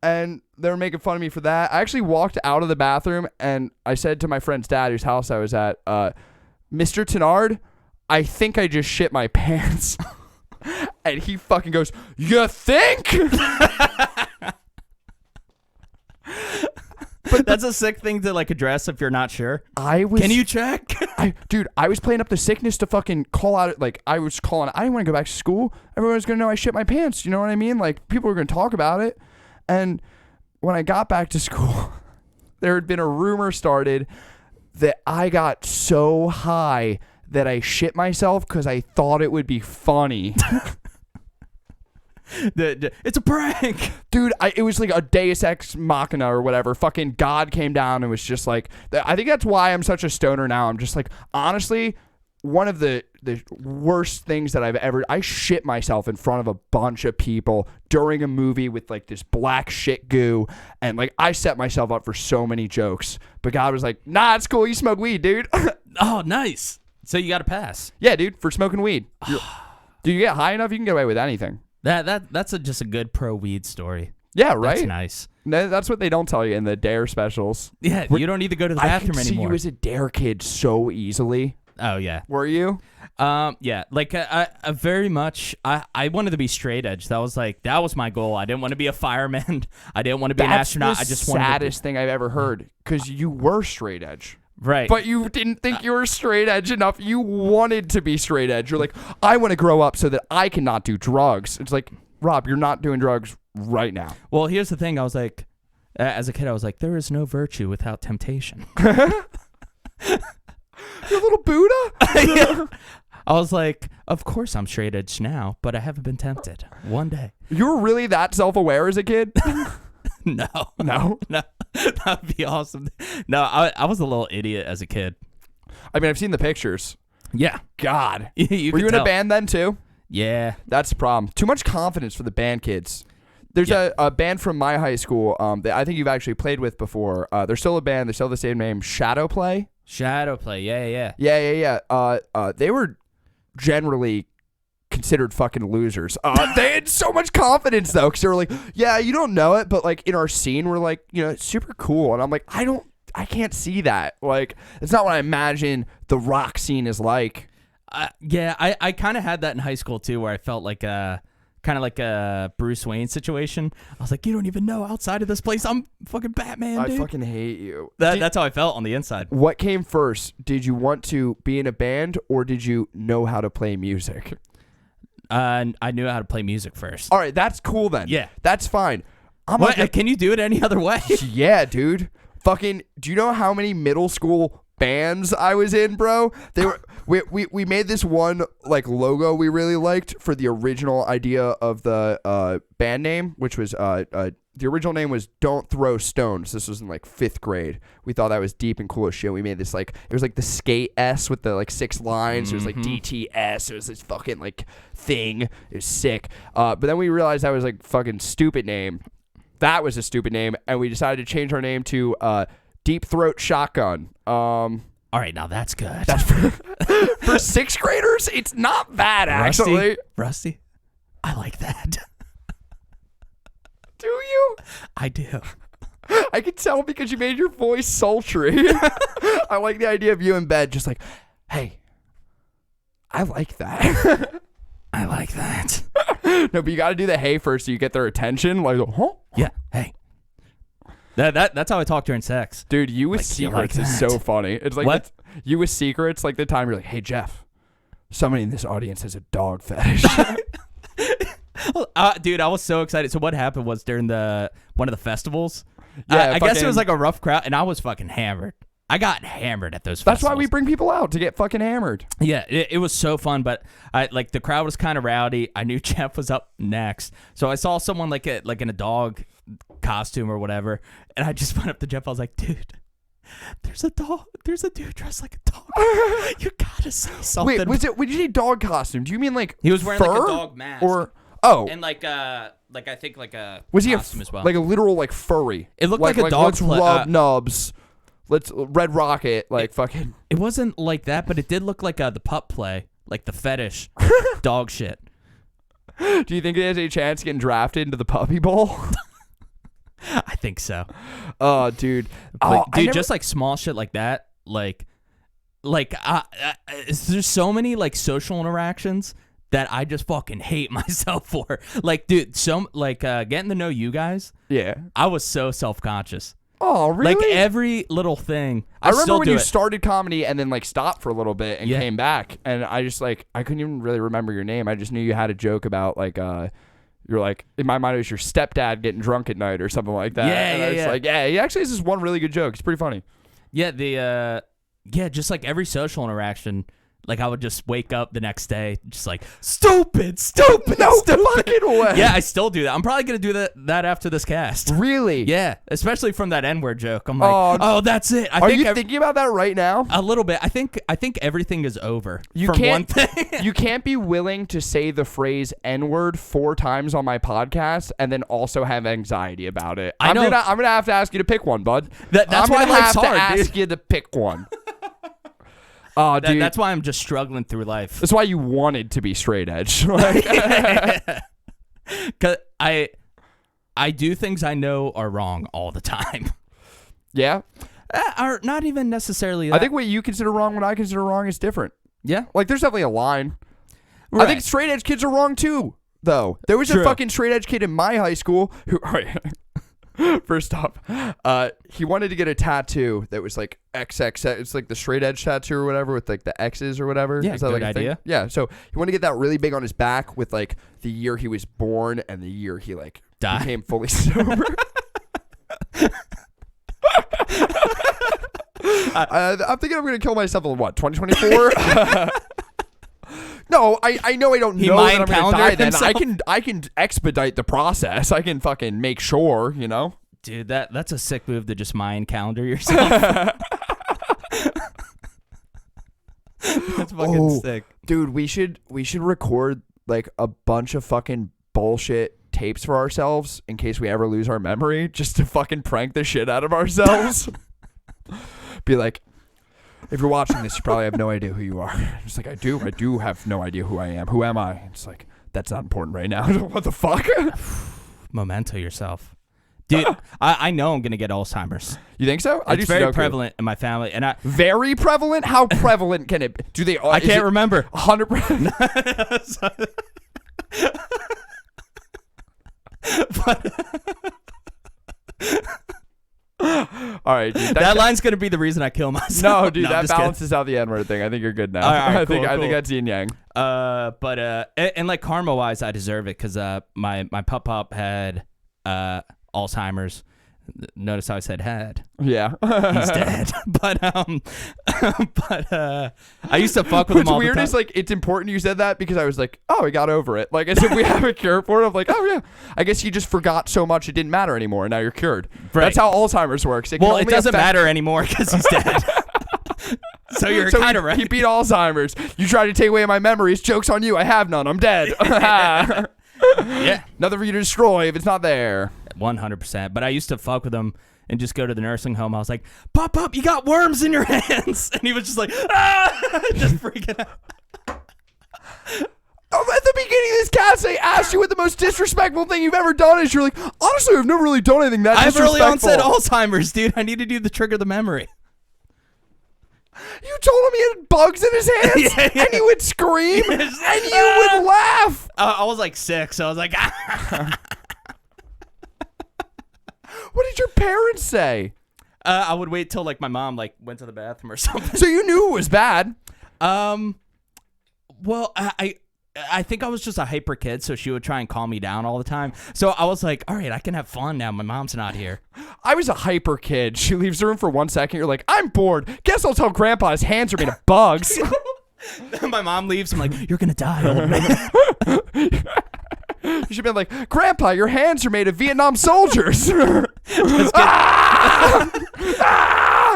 And they were making fun of me for that. I actually walked out of the bathroom, and I said to my friend's dad, whose house I was at, Mr. Tenard, I think I just shit my pants. And he fucking goes, you think? But that's a sick thing to like address if you're not sure. Can you check? Dude, I was playing up the sickness to fucking call out. Like, I was calling. I didn't want to go back to school. Everyone was going to know I shit my pants. You know what I mean? Like, people were going to talk about it. And when I got back to school, there had been a rumor started that I got so high that I shit myself because I thought it would be funny. It's a prank. Dude, it was like a Deus Ex Machina or whatever. Fucking God came down and was just like, I think that's why I'm such a stoner now. I'm just like, honestly, one of the worst things that I shit myself in front of a bunch of people during a movie with like this black shit goo. And like, I set myself up for so many jokes. But God was like, nah, it's cool. You smoke weed, dude. Oh, nice. So you got to pass. Yeah, dude, for smoking weed. Do you get high enough? You can get away with anything. That's just a good pro weed story. Yeah, right? That's nice. No, that's what they don't tell you in the Dare specials. Yeah, you don't need to go to the bathroom I could anymore. see you as a Dare kid so easily. Oh yeah. Were you? Yeah. Like I very much. I wanted to be straight edge. That was my goal. I didn't want to be a fireman. I didn't want to be an astronaut. I just wanted. That's the saddest thing I've ever heard. Because you were straight edge. Right. But you didn't think you were straight edge enough. You wanted to be straight edge. You're like, I want to grow up so that I can not do drugs. It's like, Rob, you're not doing drugs right now. Well, here's the thing. I was like, as a kid, I was like, there is no virtue without temptation. You little Buddha? Yeah. I was like, of course I'm straight edge now, but I haven't been tempted one day. You were really that self-aware as a kid? No. No? No. That'd be awesome. No, I was a little idiot as a kid. I mean, I've seen the pictures. Yeah. God. You Were you could in tell. a band then, too? Yeah. That's the problem. Too much confidence for the band kids. There's a band from my high school that I think you've actually played with before. They're still a band. They still have the same name, Shadow Play. Shadow play. Yeah. Yeah. They were generally considered fucking losers. They had so much confidence though, because they were like, yeah, you don't know it, but like in our scene, we're like, it's super cool. And I'm like, I can't see that. Like, it's not what I imagine the rock scene is like. Yeah, I kind of had that in high school too, where I felt like kind of like a Bruce Wayne situation. I was like, you don't even know outside of this place, I'm fucking Batman, dude. I fucking hate you. That's how I felt on the inside. What came first? Did you want to be in a band, or did you know how to play music? I knew how to play music first. All right, that's cool then. Yeah. That's fine. Can you do it any other way? Yeah, dude. Fucking, do you know how many middle school bands I was in, bro? They were we made this one like logo we really liked for the original idea of the band name, which was the original name was Don't Throw Stones. This was in like 5th grade. We thought that was deep and cool as shit. We made this like, it was like the skate S with the like 6 lines. It was like DTS. It was this fucking like thing. It was sick. But then we realized that was like fucking stupid name. That was a stupid name, and we decided to change our name to Deep Throat Shotgun. All right, now that's good. That's for 6th graders, it's not bad actually. Rusty, I like that. Do you? I do. I can tell because you made your voice sultry. I like the idea of you in bed just like, hey, I like that. I like that. No, but you got to do the hey first so you get their attention. Like, huh? Yeah, hey. That's how I talk during sex. Dude, you with Like, secrets you like is that? so funny. It's like What? You with secrets, like the time you're like, hey, Geoff, somebody in this audience has a dog fetish. Dude, I was so excited. So what happened was during one of the festivals, Yeah, I guess it was fucking- like a rough crowd, and I was fucking hammered. I got hammered at those That's festivals. why we bring people out to get fucking hammered. Yeah, it was so fun, but like the crowd was kind of rowdy. I knew Geoff was up next, so I saw someone like in a dog costume or whatever, and I just went up to Geoff. I was like, dude, there's a dog. There's a dude dressed like a dog. You gotta say something. Wait, when you say dog costume, do you mean like He was wearing fur? like a dog mask, or and like I think like a was he costume as well. like a literal like furry? It looked like a dog Let's play- rub nubs. Let's Red Rocket like fucking. It wasn't like that, but it did look like the pup play, like the fetish dog shit. Do you think he has any chance getting drafted into the Puppy Bowl? I think so. Oh, dude. Just like small shit like that, like there's so many like social interactions that I just fucking hate myself for. Like, dude, getting to know you guys. Yeah. I was so self-conscious. Oh, really? Like every little thing. I remember still when do you it. started comedy and then like stopped for a little bit and Yeah. came back, and I just like I couldn't even really remember your name. I just knew you had a joke about like you're like, in my mind it was your stepdad getting drunk at night or something like that. Yeah, and yeah, I was yeah. like, yeah, he actually has this one really good joke. It's pretty funny. Yeah, just like every social interaction. Like I would just wake up the next day, just like stupid. No stupid. fucking way. Yeah, I still do that. I'm probably gonna do that after this cast. Really? Yeah, especially from that N-word joke. I'm like, oh, that's it. Are you thinking about that right now? A little bit. I think everything is over. You from can't. one thing. You can't be willing to say the phrase N-word 4 times on my podcast and then also have anxiety about it. I know. I'm gonna have to ask you to pick one, bud. That's I'm why gonna life's have to hard, dude. ask you to pick one. Oh, dude. That's why I'm just struggling through life. That's why you wanted to be straight edge. Like, Cause I do things I know are wrong all the time. yeah. Or not even necessarily that. I think what you consider wrong, what I consider wrong is different. Yeah. Like, there's definitely a line. I Right. think straight edge kids are wrong too, though. There was a True. fucking straight edge kid in my high school who, first off, he wanted to get a tattoo that was like XXX. It's like the straight edge tattoo or whatever with like the X's or whatever. Yeah, Is that good like a thing? idea. Yeah, so he wanted to get that really big on his back with like the year he was born and the year he like Died. became fully sober. I'm thinking I'm gonna kill myself in what, 2024? No, I know I don't He know that mind I'm gonna calendared die then. himself? I can expedite the process. I can fucking make sure, you know. Dude, that's a sick move to just mind calendar yourself. That's fucking sick. Dude, we should record like a bunch of fucking bullshit tapes for ourselves in case we ever lose our memory, just to fucking prank the shit out of ourselves. Be like, if you're watching this, you probably have no idea who you are. It's like, I do have no idea who I am. Who am I? It's like, that's not important right now. What the fuck? Memento yourself. Dude, I know I'm going to get Alzheimer's. You think so? It's very prevalent in my family. And Very prevalent? How prevalent can it be? Do they? I can't remember. 100%. All right, dude. That line's going to be the reason I kill myself. No, dude, that I'm just balances out the N-word thing. I think you're good now. All right, I think cool. that's yin yang. And like karma-wise, I deserve it because my pup had Alzheimer's. Notice how I said had. Yeah. He's dead. But I used to fuck with him all the time. What's weird is like it's important you said that because I was like, oh, we got over it. Like as if we have a cure for it. I'm like, oh yeah. I guess you just forgot so much it didn't matter anymore and now you're cured. Right. That's how Alzheimer's works. Well, it doesn't matter anymore because he's dead. So you're kind of right. He beat Alzheimer's. You tried to take away my memories. Joke's on you. I have none. I'm dead. Yeah. Nothing for you to destroy if it's not there. 100%. But I used to fuck with him and just go to the nursing home. I was like, Pop, you got worms in your hands. And he was just like, ah, just freaking out. At the beginning of this cast, I asked you what the most disrespectful thing you've ever done is. You're like, honestly, I've never really done anything that I have disrespectful. early onset Alzheimer's, dude. I need to do the trigger the memory. You told him he had bugs in his hands, Yeah. and he would scream, and you would laugh. I was like 6, so I was like, ah. What did your parents say? I would wait till like my mom like went to the bathroom or something. So you knew it was bad. Well, I think I was just a hyper kid, so she would try and calm me down all the time. So I was like, all right, I can have fun now. My mom's not here. I was a hyper kid. She leaves the room for 1 second. You're like, I'm bored. Guess I'll tell Grandpa his hands are made of bugs. My mom leaves. I'm like, you're going to die, old man. You should be like, Grandpa, your hands are made of Vietnam soldiers.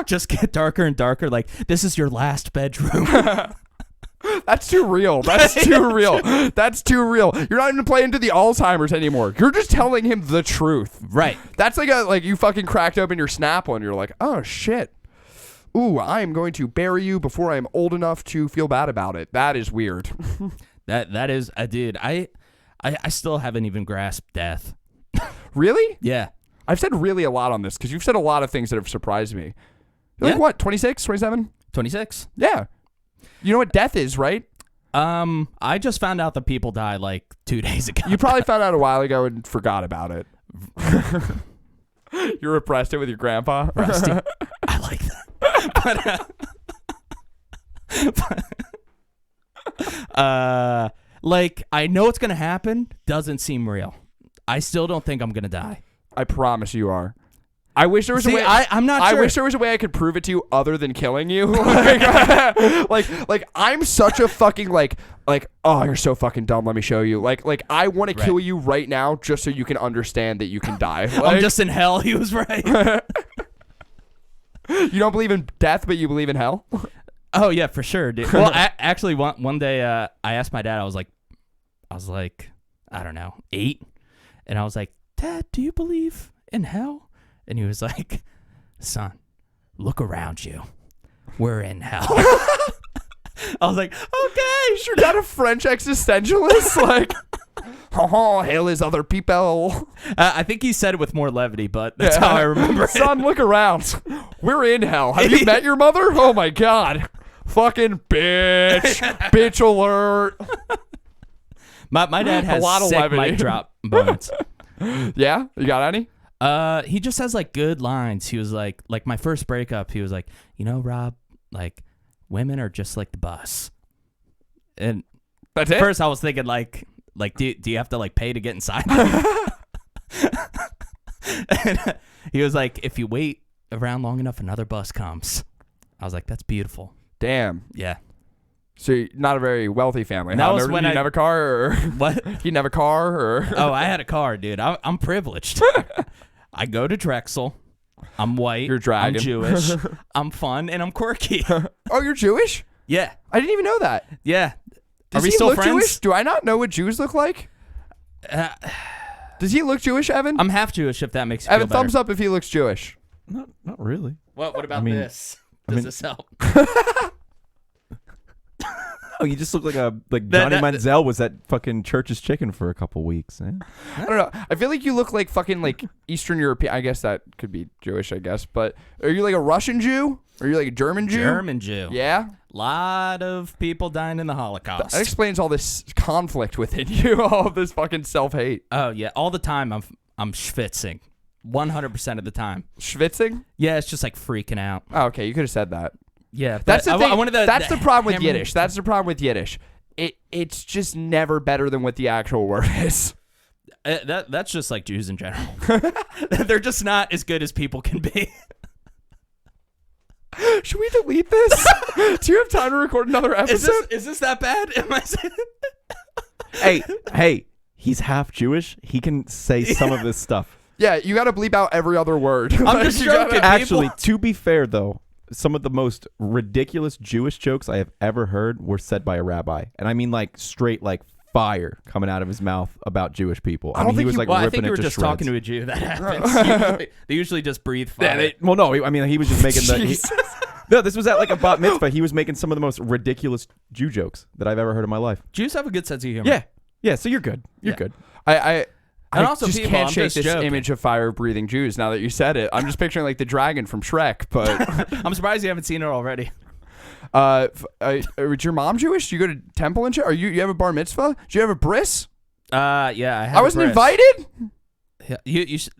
Just get darker and darker. Like, this is your last bedroom. That's too real. That's too real. That's too real. You're not even playing to the Alzheimer's anymore. You're just telling him the truth. Right. That's like you fucking cracked open your Snapple and you're like, oh shit. Ooh, I am going to bury you before I am old enough to feel bad about it. That is weird. That is, dude. I still haven't even grasped death. Really? Yeah. I've said really a lot on this because you've said a lot of things that have surprised me. You're like what? 26, 27? 26. Yeah. You know what death is, right? I just found out that people die like 2 days ago. You probably found out a while ago and forgot about it. You repressed it with your grandpa. Rusty. I like that. Like I know it's gonna happen. Doesn't seem real. I still don't think I'm gonna die. I promise you are. I wish there was a way. I'm not sure. I wish there was a way I could prove it to you other than killing you. like I'm such a fucking like oh, you're so fucking dumb. Let me show you. Like I want to kill you right now just so you can understand that you can die. I'm just in hell. He was right. You don't believe in death, but you believe in hell? Oh yeah, for sure, dude. Well, actually, one day I asked my dad. I was like, I don't know, 8, and I was like, Dad, do you believe in hell? And he was like, son, look around you. We're in hell. I was like, okay. You're not a French existentialist? Like, oh, hell is other people. I think he said it with more levity, but that's how I remember it. Son, look around. We're in hell. Have you met your mother? Oh, my God. Fucking bitch. Bitch alert. My dad has a lot of sick levity. mic drop moments. Yeah? You got any? He just has like good lines. He was like my first breakup, he was like, you know, Rob, like women are just like the bus. And that's it? First I was thinking like do you have to like pay to get inside? And he was like, if you wait around long enough, another bus comes. I was like, that's beautiful. Damn. Yeah. So you're not a very wealthy family. That was when you have a car or what? You didn't have a car or Oh, I had a car, dude. I'm privileged. I go to Drexel. I'm white. You're dragging. I'm Jewish. I'm fun and I'm quirky. Oh, you're Jewish? Yeah. I didn't even know that. Yeah. Does Are we he still look friends? Jewish? Do I not know what Jews look like? Does he look Jewish, Evan? I'm half Jewish, if that makes you Evan, feel better. thumbs up if he looks Jewish. Not really. What about I mean, this? Does this help? Oh, you just look like Johnny Manziel was at fucking Church's Chicken for a couple weeks. Eh? I don't know. I feel like you look like fucking like Eastern European. I guess that could be Jewish, I guess. But are you like a Russian Jew? Or are you like a German Jew? German Jew. Yeah? Lot of people dying in the Holocaust. That explains all this conflict within you, all of this fucking self-hate. Oh, yeah. All the time I'm schwitzing. 100% of the time. Schwitzing? Yeah, it's just like freaking out. Oh, okay, you could have said that. Yeah, That's the thing. That's the problem with hammer- Yiddish. That's the problem with Yiddish. It's just never better than what the actual word is. That's just like Jews in general. They're just not as good as people can be. Should we delete this? Do you have time to record another episode? Is this that bad? Am I saying? Hey, he's half Jewish. He can say some of this stuff. Yeah, you got to bleep out every other word. I'm just joking. Actually, to be fair, though, some of the most ridiculous Jewish jokes I have ever heard were said by a rabbi. And I mean like straight like fire coming out of his mouth about Jewish people. I mean, he was like ripping I think you it were to just shreds. talking to a Jew. That happens. They usually just breathe fire. Well, no, I mean, he was just making the... No, this was at like a bat mitzvah. He was making some of the most ridiculous Jew jokes that I've ever heard in my life. Jews have a good sense of humor. Yeah, so you're good. You're good. I also, just people, can't I'm shake just this joking. image of fire-breathing Jews now that you said it. I'm just picturing like the dragon from Shrek, but... I'm surprised you haven't seen it already. Is your mom Jewish? Do you go to temple and shit? Are you have a bar mitzvah? Do you have a bris? Yeah, I wasn't invited? Yeah, you should...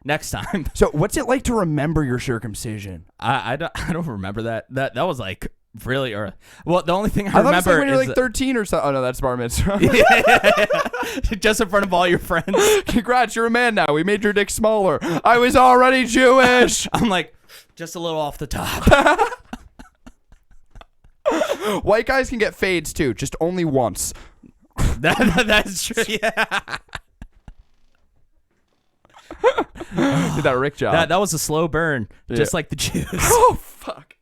Next time. So what's it like to remember your circumcision? I don't remember that. That was like really early. Well, the only thing I thought it was remember like when you're is like 13 or something. Oh no, that's bar mitzvah. just in front of all your friends. Congrats, you're a man now. We made your dick smaller. I was already Jewish. I'm like, just a little off the top. White guys can get fades too, just only once. That's true. Yeah. Did that Rick job. That was a slow burn, just like the Jews. Oh fuck.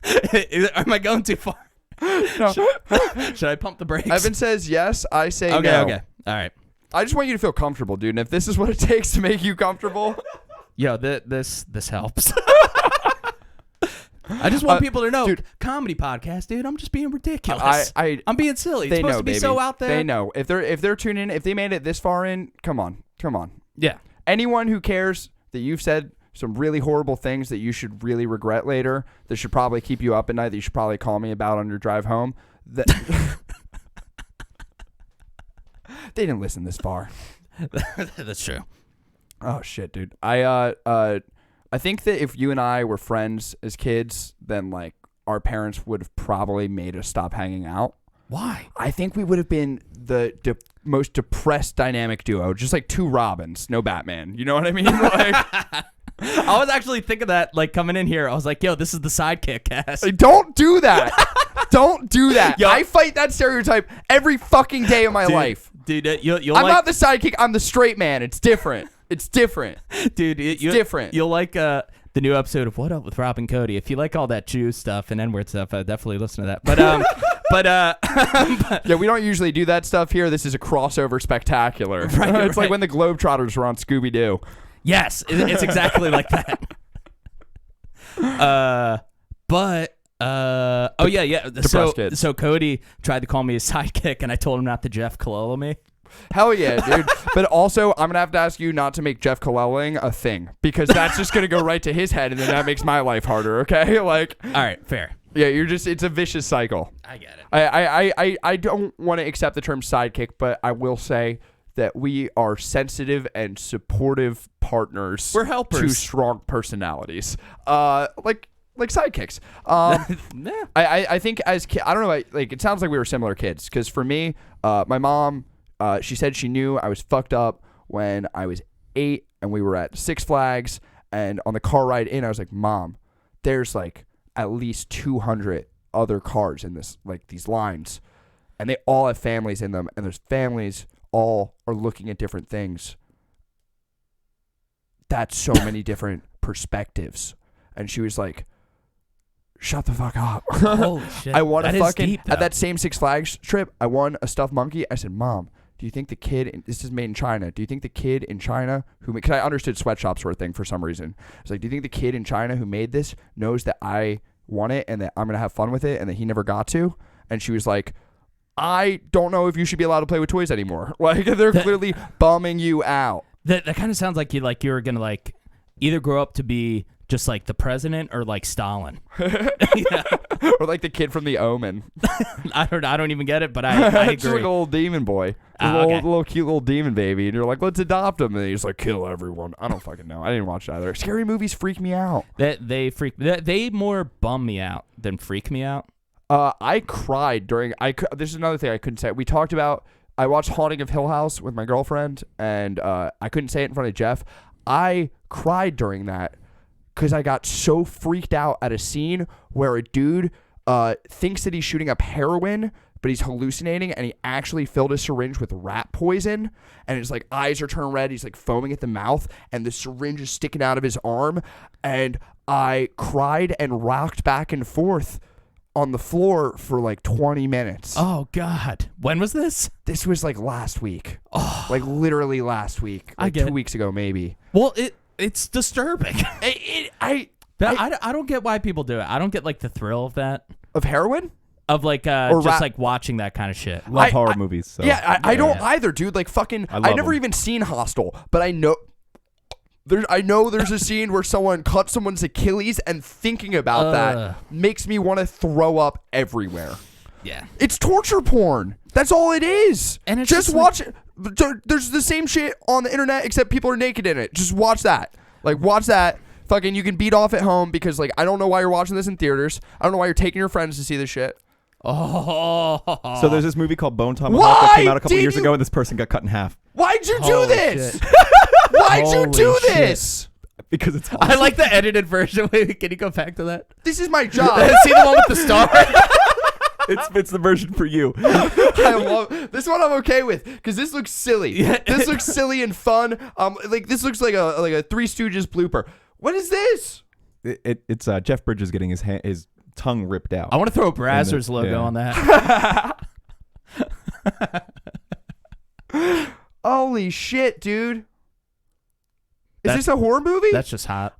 Am I going too far? No. Should I pump the brakes? Evan says yes. I say okay, no. okay. All right. I just want you to feel comfortable, dude. And if this is what it takes to make you comfortable, Yo, this helps. I just want people to know, dude, comedy podcast, dude. I'm just being ridiculous. I'm being silly. It's they supposed know, to be baby. so out there. They know if they're tuning in, if they made it this far in, come on. Yeah. Anyone who cares that you've said some really horrible things that you should really regret later, that should probably keep you up at night, that you should probably call me about on your drive home. That they didn't listen this far. That's true. Oh shit, dude. I think that if you and I were friends as kids, then like our parents would have probably made us stop hanging out. Why? I think we would have been the most depressed dynamic duo, just like two Robins, no Batman. You know what I mean? Like, I was actually thinking that, like, coming in here, I was like, yo, this is the sidekick cast. like, don't do that. Don't do that. Yo. I fight that stereotype every fucking day of my life. Dude, you'll I'm like, not the sidekick. I'm the straight man. It's different. It's different. dude, It's different. You'll like the new episode of What Up with Rob and Cody. If you like all that Jew stuff and N-word stuff, definitely listen to that. But Yeah, we don't usually do that stuff here. This is a crossover spectacular. Right, It's like when the Globetrotters were on Scooby-Doo. yes, it's exactly like that. Oh yeah. Depressed kids. So Cody tried to call me his sidekick, and I told him not to Geoff Kalolo me. Hell yeah, dude. But also, I'm going to have to ask you not to make Geoff Kalelling a thing, because that's just going to go right to his head, and then that makes my life harder, okay? Like, All right, fair. yeah, it's a vicious cycle. I get it. I don't want to accept the term sidekick, but I will say that we are sensitive and supportive partners. We're helpers. To strong personalities. Like sidekicks. Nah. I think as I don't know, like it sounds like we were similar kids, because for me, my mom, she said she knew I was fucked up when I was 8 and we were at Six Flags, and on the car ride in, I was like, Mom, there's like at least 200 other cars in this, like these lines, and they all have families in them, and those families all are looking at different things. That's so many different perspectives. And she was like, shut the fuck up. Holy shit. I won That a is fucking deep, at though. that same Six Flags trip, I won a stuffed monkey. I said, Mom, do you think the kid, this is made in China, do you think the kid in China who, because I understood sweatshops were a thing for some reason. It's like, do you think the kid in China who made this knows that I want it and that I'm going to have fun with it and that he never got to? And she was like, I don't know if you should be allowed to play with toys anymore. Like, they're clearly bumming you out. That kind of sounds like you were going to like either grow up to be just like the president or like Stalin. Yeah. Or like the kid from The Omen. I don't even get it, but I agree. Just like a little demon boy. Little cute little demon baby. And you're like, let's adopt him. And he's like, kill everyone. I don't fucking know. I didn't watch it either. Scary movies freak me out. They more bum me out than freak me out. I cried during, this is another thing I couldn't say. We talked about, I watched Haunting of Hill House with my girlfriend, and I couldn't say it in front of Geoff. I cried during that because I got so freaked out at a scene where a dude thinks that he's shooting up heroin, but he's hallucinating, and he actually filled a syringe with rat poison, and his like eyes are turned red. He's like foaming at the mouth, and the syringe is sticking out of his arm, and I cried and rocked back and forth on the floor for like 20 minutes. Oh God. When was this? This was like last week. Oh. Like literally last week. Like 2 weeks ago maybe. Well, it's disturbing. I don't get why people do it. I don't get like the thrill of that. Of heroin? Of like just like watching that kind of shit. Love horror movies. So. Yeah, I don't either, dude. Like fucking I never even seen Hostel, but I know there's a scene where someone cut someone's Achilles, and thinking about that makes me want to throw up everywhere. Yeah. It's torture porn. That's all it is. And it's just watch it. There's the same shit on the internet, except people are naked in it. Just watch that. Like, watch that. Fucking, you can beat off at home because, like, I don't know why you're watching this in theaters. I don't know why you're taking your friends to see this shit. Oh. So there's this movie called Bone Tomahawk that came out a couple years ago, and this person got cut in half. Why'd you do this? Why'd you do this? Because it's awesome. I like the edited version. Wait, can you go back to that? This is my job. See the one with the star? It's the version for you. I love this one. I'm okay with because this looks silly. Yeah. This looks silly and fun. Like this looks like a Three Stooges blooper. What is this? It's Jeff Bridges getting his tongue ripped out. I want to throw a Brazzers logo on that. Holy shit, dude! Is this a horror movie? That's just hot.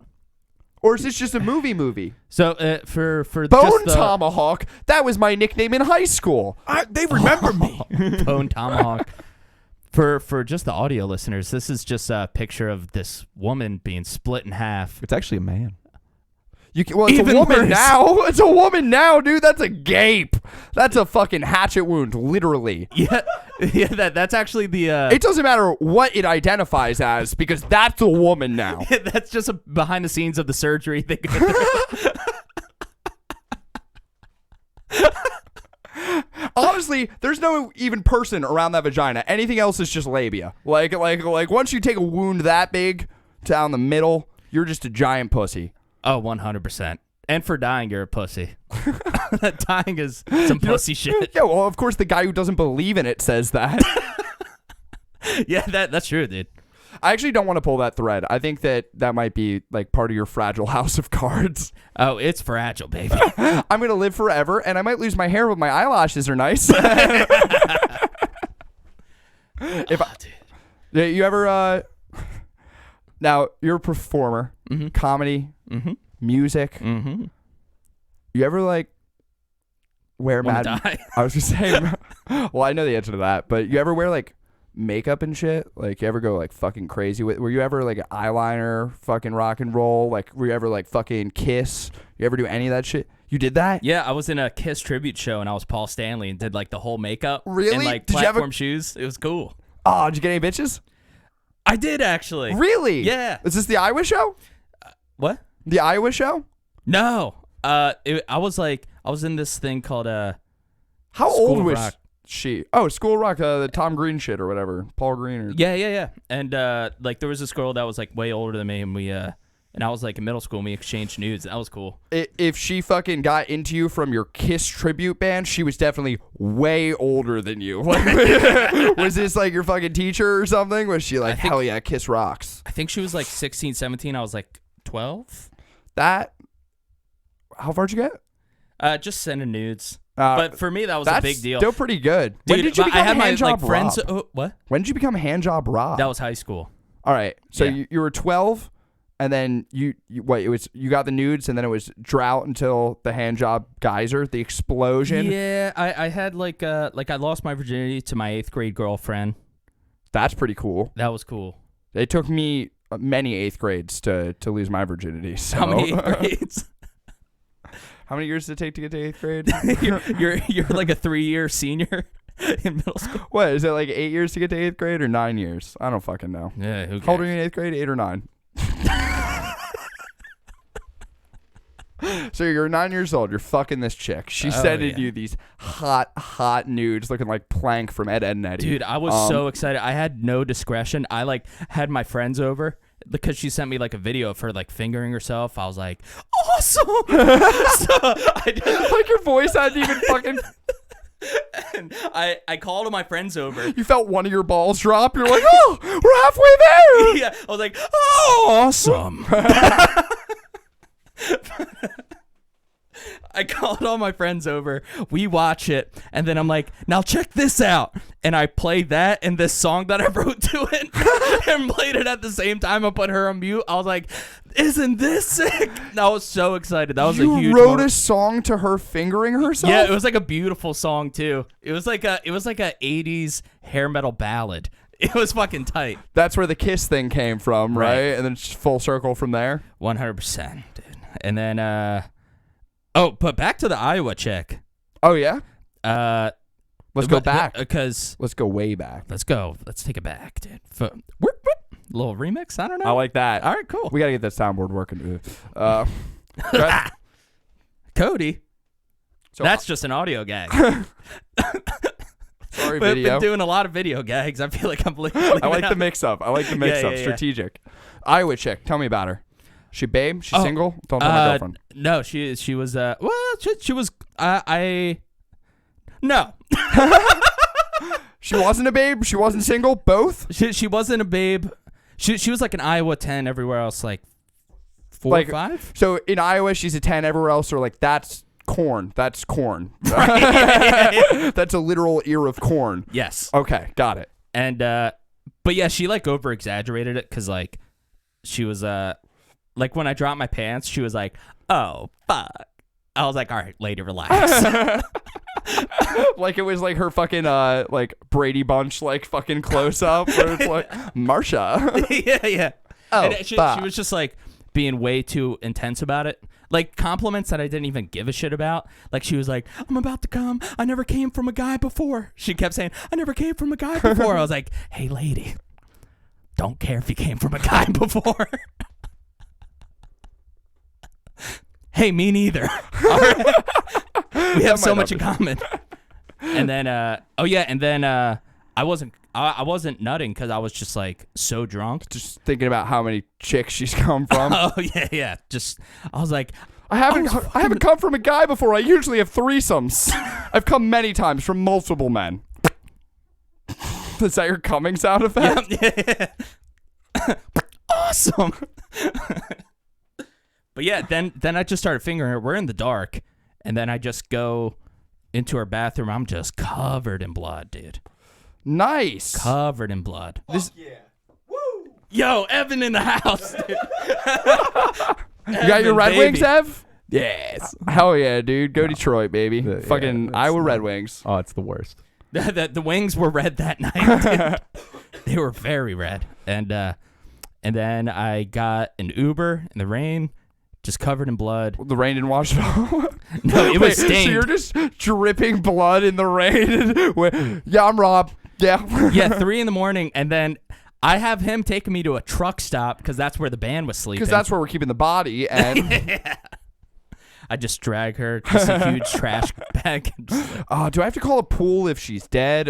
Or is this just a movie? So for Bone Tomahawk, that was my nickname in high school. They remember me. Bone Tomahawk. For just the audio listeners, this is just a picture of this woman being split in half. It's actually a man. It's even a woman now. It's a woman now, dude. That's a gape. That's a fucking hatchet wound, literally. Yeah. That's actually the. It doesn't matter what it identifies as because that's a woman now. That's just behind the scenes of the surgery. Honestly, there's no even person around that vagina. Anything else is just labia. Like once you take a wound that big down the middle, you're just a giant pussy. Oh, 100%. And for dying, you're a pussy. Dying is some pussy shit. Yeah, well, of course, the guy who doesn't believe in it says that. Yeah, that's true, dude. I actually don't want to pull that thread. I think that might be like part of your fragile house of cards. Oh, it's fragile, baby. I'm going to live forever, and I might lose my hair, but my eyelashes are nice. Dude. You ever... Now, you're a performer, comedy, music. Mm-hmm. You ever, like, wear Wanna die? I was just saying, well, I know the answer to that, but you ever wear, like, makeup and shit? Like, you ever go, like, fucking crazy with, were you ever, like, an eyeliner, fucking rock and roll? Like, were you ever, like, fucking Kiss? You ever do any of that shit? You did that? Yeah, I was in a Kiss tribute show, and I was Paul Stanley and did, like, the whole makeup. Really? And, like, did platform shoes. It was cool. Oh, did you get any bitches? I did, actually. Really? Yeah. Is this the Iowa show? What? The Iowa show? No. I was in this thing called How School old was Rock. she? Oh, School Rock, the Tom Green shit or whatever. Paul Green or Yeah. And like there was this girl that was like way older than me, and I was like in middle school and we exchanged nudes. That was cool. If she fucking got into you from your Kiss tribute band, she was definitely way older than you. Like, was this like your fucking teacher or something? Was she like, hell yeah, Kiss rocks? I think she was like 16, 17. I was like 12. How far'd you get? Just sending nudes. But for me, that was a big deal. Still pretty good. Dude, when did you become I had my handjob friends. Rob? What? When did you become handjob Rob? That was high school. All right. So Yeah. you were 12, and then you got the nudes, and then it was drought until the handjob geyser, the explosion. Yeah, I had I lost my virginity to my 8th grade girlfriend. That's pretty cool. That was cool. It took me many 8th grades to lose my virginity. So. How many 8th grades? How many years did it take to get to 8th grade? you're like a 3-year senior in middle school. What is it, like 8 years to get to 8th grade or 9 years? I don't fucking know. Yeah, who cares? How old are you in 8th grade? 8 or 9? So you're 9 years old. You're fucking this chick. She's sending you these hot nudes looking like Plank from Ed, Edd and Eddy. Dude, I was so excited. I had no discretion. I had my friends over because she sent me like a video of her like fingering herself. I was like, awesome. So I did, like your voice hadn't even fucking. and I called all my friends over. You felt one of your balls drop. You're like, oh, we're halfway there. Yeah, I was like, oh, awesome. I called all my friends over. We watch it, and then I'm like, now check this out. And I played that and this song that I wrote to it and played it at the same time. I put her on mute. I was like, isn't this sick? I was so excited. That was a huge You wrote moment. a song to her fingering herself? Yeah, it was like a beautiful song too. It was like a 80s hair metal ballad. It was fucking tight. That's where the kiss thing came from, right? And then it's full circle from there. 100%, dude. And then but back to the Iowa chick. Oh yeah. Let's go But- back. because Let's go way back. let's go. Let's take it back, dude. Little remix. I don't know. I like that. All right, cool. We gotta get that soundboard working. Cody. So- That's just an audio gag. Sorry, We've been video. doing a lot of video gags. I feel like I'm I like the mix up. Yeah. Strategic. Iowa chick. Tell me about her. She babe? She single? Don't tell my girlfriend. No, she was she was no. She wasn't a babe. She wasn't single. Both. She wasn't a babe. She was like an Iowa 10 everywhere else, like 4 Like, or 5. So in Iowa, she's a 10. Everywhere else, are like, that's corn. That's corn. That's a literal ear of corn. Yes. Okay, got it. And but yeah, she like over exaggerated it because like she was like when I dropped my pants, she was like, oh fuck. I was like, all right, lady, relax. Like it was like her fucking like Brady Bunch like fucking close up where it's like Marsha. yeah. Oh, And she fuck. was just like being way too intense about it. Like compliments that I didn't even give a shit about. Like she was like, I'm about to come. I never came from a guy before. She kept saying, I never came from a guy before. I was like, hey, lady, don't care if you came from a guy before. Hey, me neither. All right? We have so much in common. And then, I wasn't nutting because I was just like so drunk. Just thinking about how many chicks she's come from. Oh yeah. Just I was like, I haven't come from a guy before. I usually have threesomes. I've come many times from multiple men. Is that your coming sound effect? yeah. Awesome. But yeah, then I just started fingering her. We're in the dark, and then I just go into her bathroom. I'm just covered in blood, dude. Nice. Covered in blood. Yeah. Yo, Evan in the house, dude. You got your Red baby. Wings, Ev? Yes. Hell yeah, dude. Go Detroit, baby. Yeah, Fucking that's Iowa nice. Red Wings. Oh, it's the worst. The wings were red that night. Dude. They were very red. And then I got an Uber in the rain, just covered in blood. The rain didn't wash it off. No, it was Wait, stained. So you're just dripping blood in the rain. Yeah, I'm Rob. Yeah. Yeah, 3 a.m, and then I have him taking me to a truck stop because that's where the band was sleeping. Because that's where we're keeping the body. And I just drag her, just a huge trash bag. do I have to call a pool if she's dead?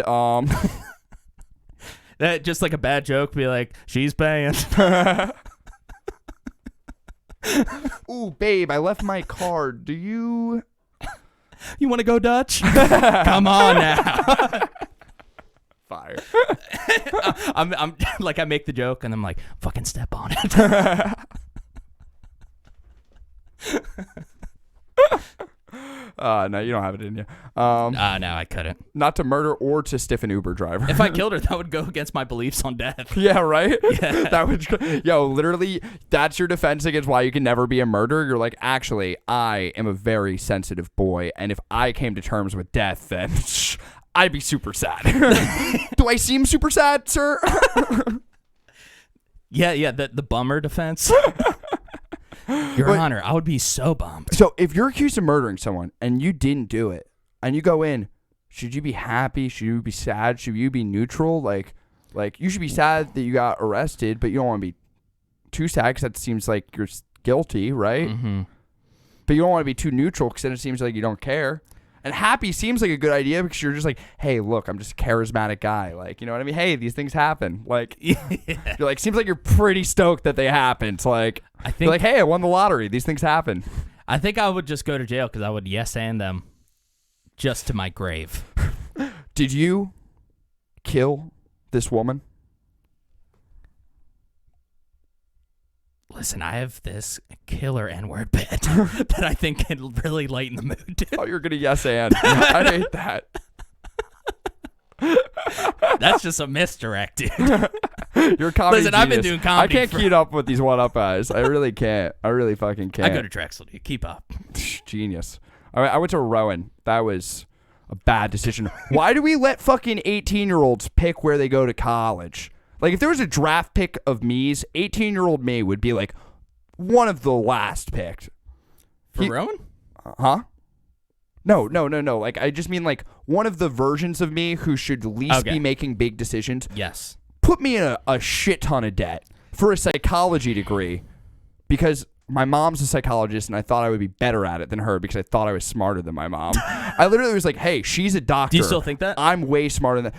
That just like a bad joke, be like, she's paying. Ooh, babe, I left my card. Do you? You want to go Dutch? Come on now. Fire. I'm like, I make the joke and I'm like, fucking step on it. No, you don't have it in you. No, I couldn't. Not to murder or to stiff an Uber driver. If I killed her, that would go against my beliefs on death. Yeah, right? Yeah. That would, literally, that's your defense against why you can never be a murderer. You're like, actually, I am a very sensitive boy, and if I came to terms with death, then I'd be super sad. Do I seem super sad, sir? Yeah, the bummer defense. Your Honor, I would be so bummed. So if you're accused of murdering someone and you didn't do it, and you go in, should you be happy? Should you be sad? Should you be neutral? Like you should be sad that you got arrested, but you don't want to be too sad because that seems like you're guilty, right? Mm-hmm. But you don't want to be too neutral because then it seems like you don't care. And happy seems like a good idea because you're just like, hey, look, I'm just a charismatic guy. Like, you know what I mean? Hey, these things happen. Like, you're like, seems like you're pretty stoked that they happened. Like, I think, you're like, hey, I won the lottery. These things happen. I think I would just go to jail because I would yes and them just to my grave. Did you kill this woman? Listen, I have this killer N-word bit that I think can really lighten the mood. Oh, you're going to yes and. I hate that. That's just a misdirect, dude. You're a comedy Listen, I've been genius. doing comedy I can't keep up with these one-up guys. I really can't. I really fucking can't. I go to Drexel, dude. Keep up. Genius. All right, I went to Rowan. That was a bad decision. Why do we let fucking 18-year-olds pick where they go to college? Like, if there was a draft pick of me's, 18-year-old me would be, like, one of the last picked. For Rowan? Huh? No. Like, I just mean, like, one of the versions of me who should least be making big decisions. Yes. Put me in a shit ton of debt for a psychology degree because my mom's a psychologist and I thought I would be better at it than her because I thought I was smarter than my mom. I literally was like, hey, she's a doctor. Do you still think that? I'm way smarter than...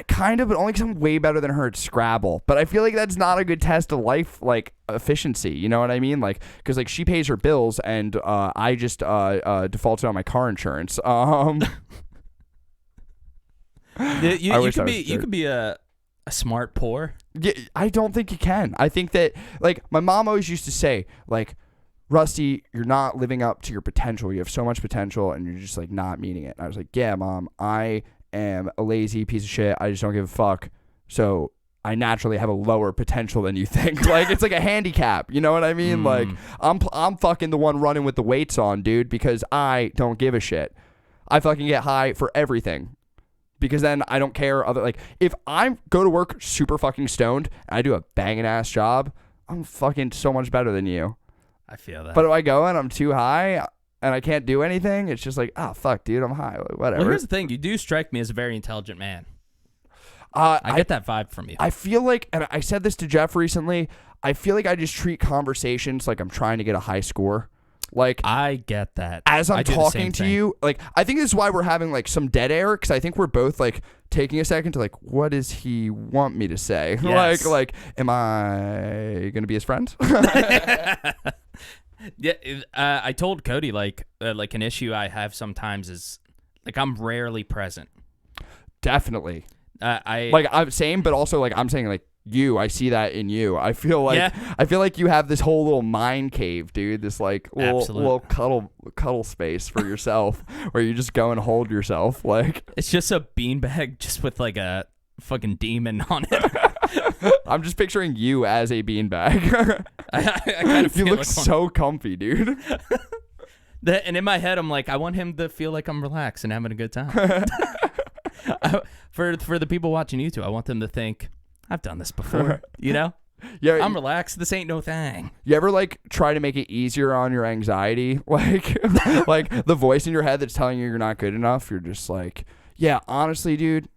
kind of, but only because I'm way better than her at Scrabble. But I feel like that's not a good test of life, like, efficiency. You know what I mean? Like, because, like, she pays her bills, and I just defaulted on my car insurance. You could be a smart poor. Yeah, I don't think you can. I think that, like, my mom always used to say, like, Rusty, you're not living up to your potential. You have so much potential, and you're just, like, not meeting it. And I was like, yeah, Mom, I am a lazy piece of shit. I just don't give a fuck. So I naturally have a lower potential than you think. Like, it's like a handicap. You know what I mean? Like, I'm fucking the one running with the weights on, dude, because I don't give a shit. I fucking get high for everything because then I don't care. Like, if I go to work super fucking stoned and I do a banging ass job, I'm fucking so much better than you. I feel that. But if I go and I'm too high and I can't do anything, it's just like, fuck, dude, I'm high. Like, whatever. Well, here's the thing. You do strike me as a very intelligent man. I get that vibe from you. I feel like, and I said this to Geoff recently, I feel like I just treat conversations like I'm trying to get a high score. Like, I get that. As I'm talking to you, like, I think this is why we're having, like, some dead air, because I think we're both, like, taking a second to, like, what does he want me to say? Yes. Like, am I going to be his friend? Yeah, I told Cody, like an issue I have sometimes is, like, I'm rarely present. Definitely. I'm same, but also, like, I'm saying, like, I see that in you. I feel like you have this whole little mind cave, dude. This, like, little cuddle space for yourself where you just go and hold yourself. Like, it's just a beanbag just with, like, a fucking demon on it. I'm just picturing you as a beanbag. I kind of you look so comfy, dude. And in my head, I'm like, I want him to feel like I'm relaxed and having a good time. For the people watching YouTube, I want them to think, I've done this before, you know? Yeah, I'm relaxed. This ain't no thing. You ever, like, try to make it easier on your anxiety? Like, like the voice in your head that's telling you you're not good enough. You're just like, yeah, honestly, dude,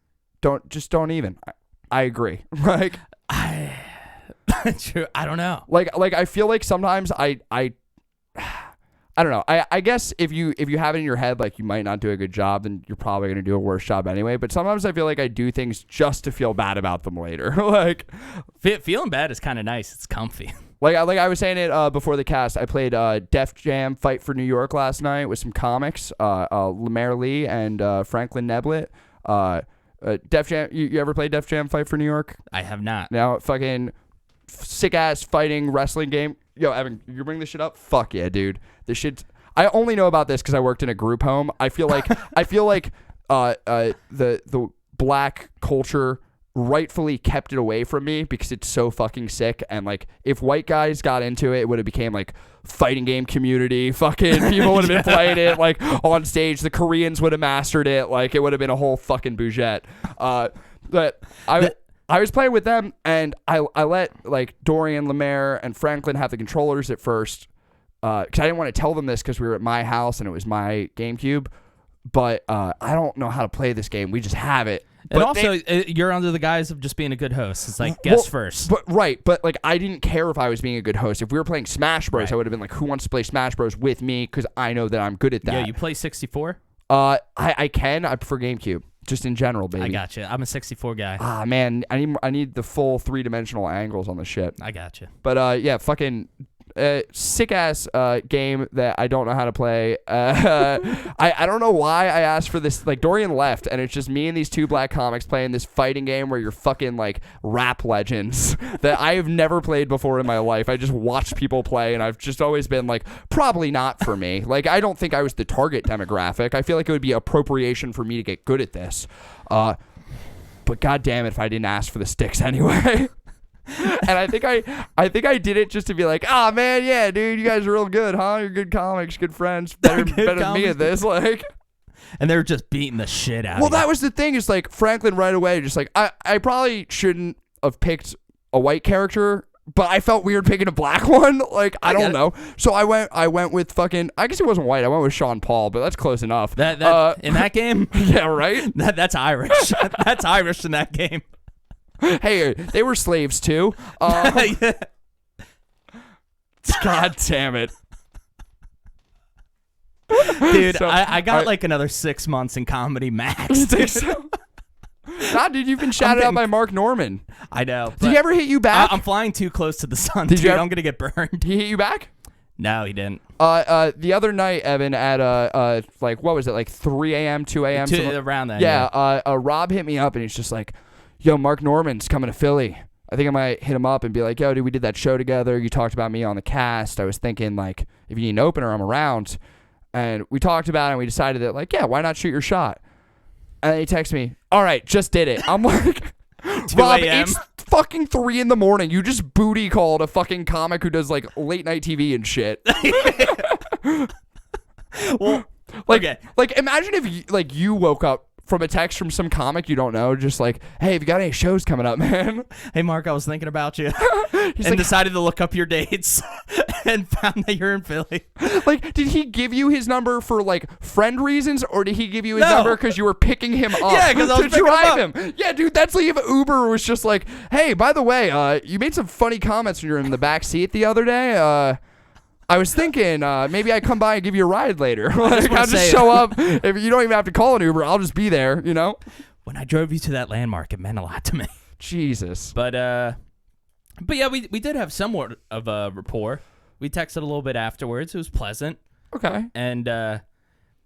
don't even. I agree. Like, I don't know. Like I feel like sometimes I don't know. I guess if you have it in your head, like, you might not do a good job, then you're probably going to do a worse job anyway. But sometimes I feel like I do things just to feel bad about them later. Like, feeling bad is kind of nice. It's comfy. Like I was saying it before the cast. I played Def Jam Fight for New York last night with some comics, Lemaire Lee and Franklin Neblett. Def Jam. You ever played Def Jam Fight for New York? I have not. Now, fucking sick ass fighting wrestling game. Yo, Evan, you bring this shit up? Fuck yeah, dude. This shit. I only know about this because I worked in a group home. I feel like the black culture rightfully kept it away from me because it's so fucking sick. And like, if white guys got into it, it would have became like fighting game community. Fucking people would have been playing it like on stage. The Koreans would have mastered it. Like, it would have been a whole fucking bougette. But I was playing with them, and I let like Dorian, Lemaire, and Franklin have the controllers at first because I didn't want to tell them this because we were at my house and it was my GameCube. But I don't know how to play this game. We just have it. And but also, you're under the guise of just being a good host. It's like, guess first. But like, I didn't care if I was being a good host. If we were playing Smash Bros, I would have been like, who wants to play Smash Bros with me? Because I know that I'm good at that. Yeah, you play 64? I can. I prefer GameCube. Just in general, baby. I got you. I'm a 64 guy. Ah, man. I need the full 3-dimensional angles on the shit. I got you. But, yeah, fucking... sick-ass game that I don't know how to play. I don't know why I asked for this. Like, Dorian left, and it's just me and these two black comics playing this fighting game where you're fucking, like, rap legends that I have never played before in my life. I just watched people play, and I've just always been like, probably not for me. Like, I don't think I was the target demographic. I feel like it would be appropriation for me to get good at this. But god damn it if I didn't ask for the sticks anyway. And I think I did it just to be like, ah, man, yeah, dude, you guys are real good, huh? You're good comics, good friends, better than me at this, like. And they were just beating the shit out of you. Well, that was the thing. Is like Franklin right away, just like I probably shouldn't have picked a white character, but I felt weird picking a black one. Like, I don't know. So I went with fucking. I guess it wasn't white. I went with Sean Paul, but that's close enough. That in that game, yeah, right. That's Irish. That's Irish in that game. Hey, they were slaves too. Yeah. God damn it. Dude, So, I got like another 6 months in comedy max. Dude. Nah, dude, you've been shouted out by Mark Norman. I know. Did he ever hit you back? I'm flying too close to the sun, Did dude. you I'm going to get burned. Did he hit you back? No, he didn't. The other night, Evan, at like, what was it, like 3 a.m., 2 a.m.? Around that. Yeah, Rob hit me up, and he's just like, yo, Mark Norman's coming to Philly. I think I might hit him up and be like, yo, dude, we did that show together. You talked about me on the cast. I was thinking, like, if you need an opener, I'm around. And we talked about it, and we decided that, like, yeah, why not shoot your shot? And then he texts me, all right, just did it. I'm like, Rob, it's fucking 3 a.m. You just booty called a fucking comic who does, like, late night TV and shit. Well, like, okay. Like, imagine if, you woke up from a text from some comic you don't know, just like, hey, have you got any shows coming up, man? Hey, Mark, I was thinking about you. He's and like, decided to look up your dates and found that you're in Philly. Like, did he give you his number for, like, friend reasons, or did he give you his number because you were picking him up Yeah, because I was to picking drive him him? Yeah, dude, that's like if Uber was just like, hey, by the way, you made some funny comments when you were in the back seat the other day. I was thinking maybe I come by and give you a ride later. Like, I'll just show up. If you don't even have to call an Uber, I'll just be there, you know? When I drove you to that landmark, it meant a lot to me. Jesus. But yeah, we did have somewhat of a rapport. We texted a little bit afterwards. It was pleasant. Okay. And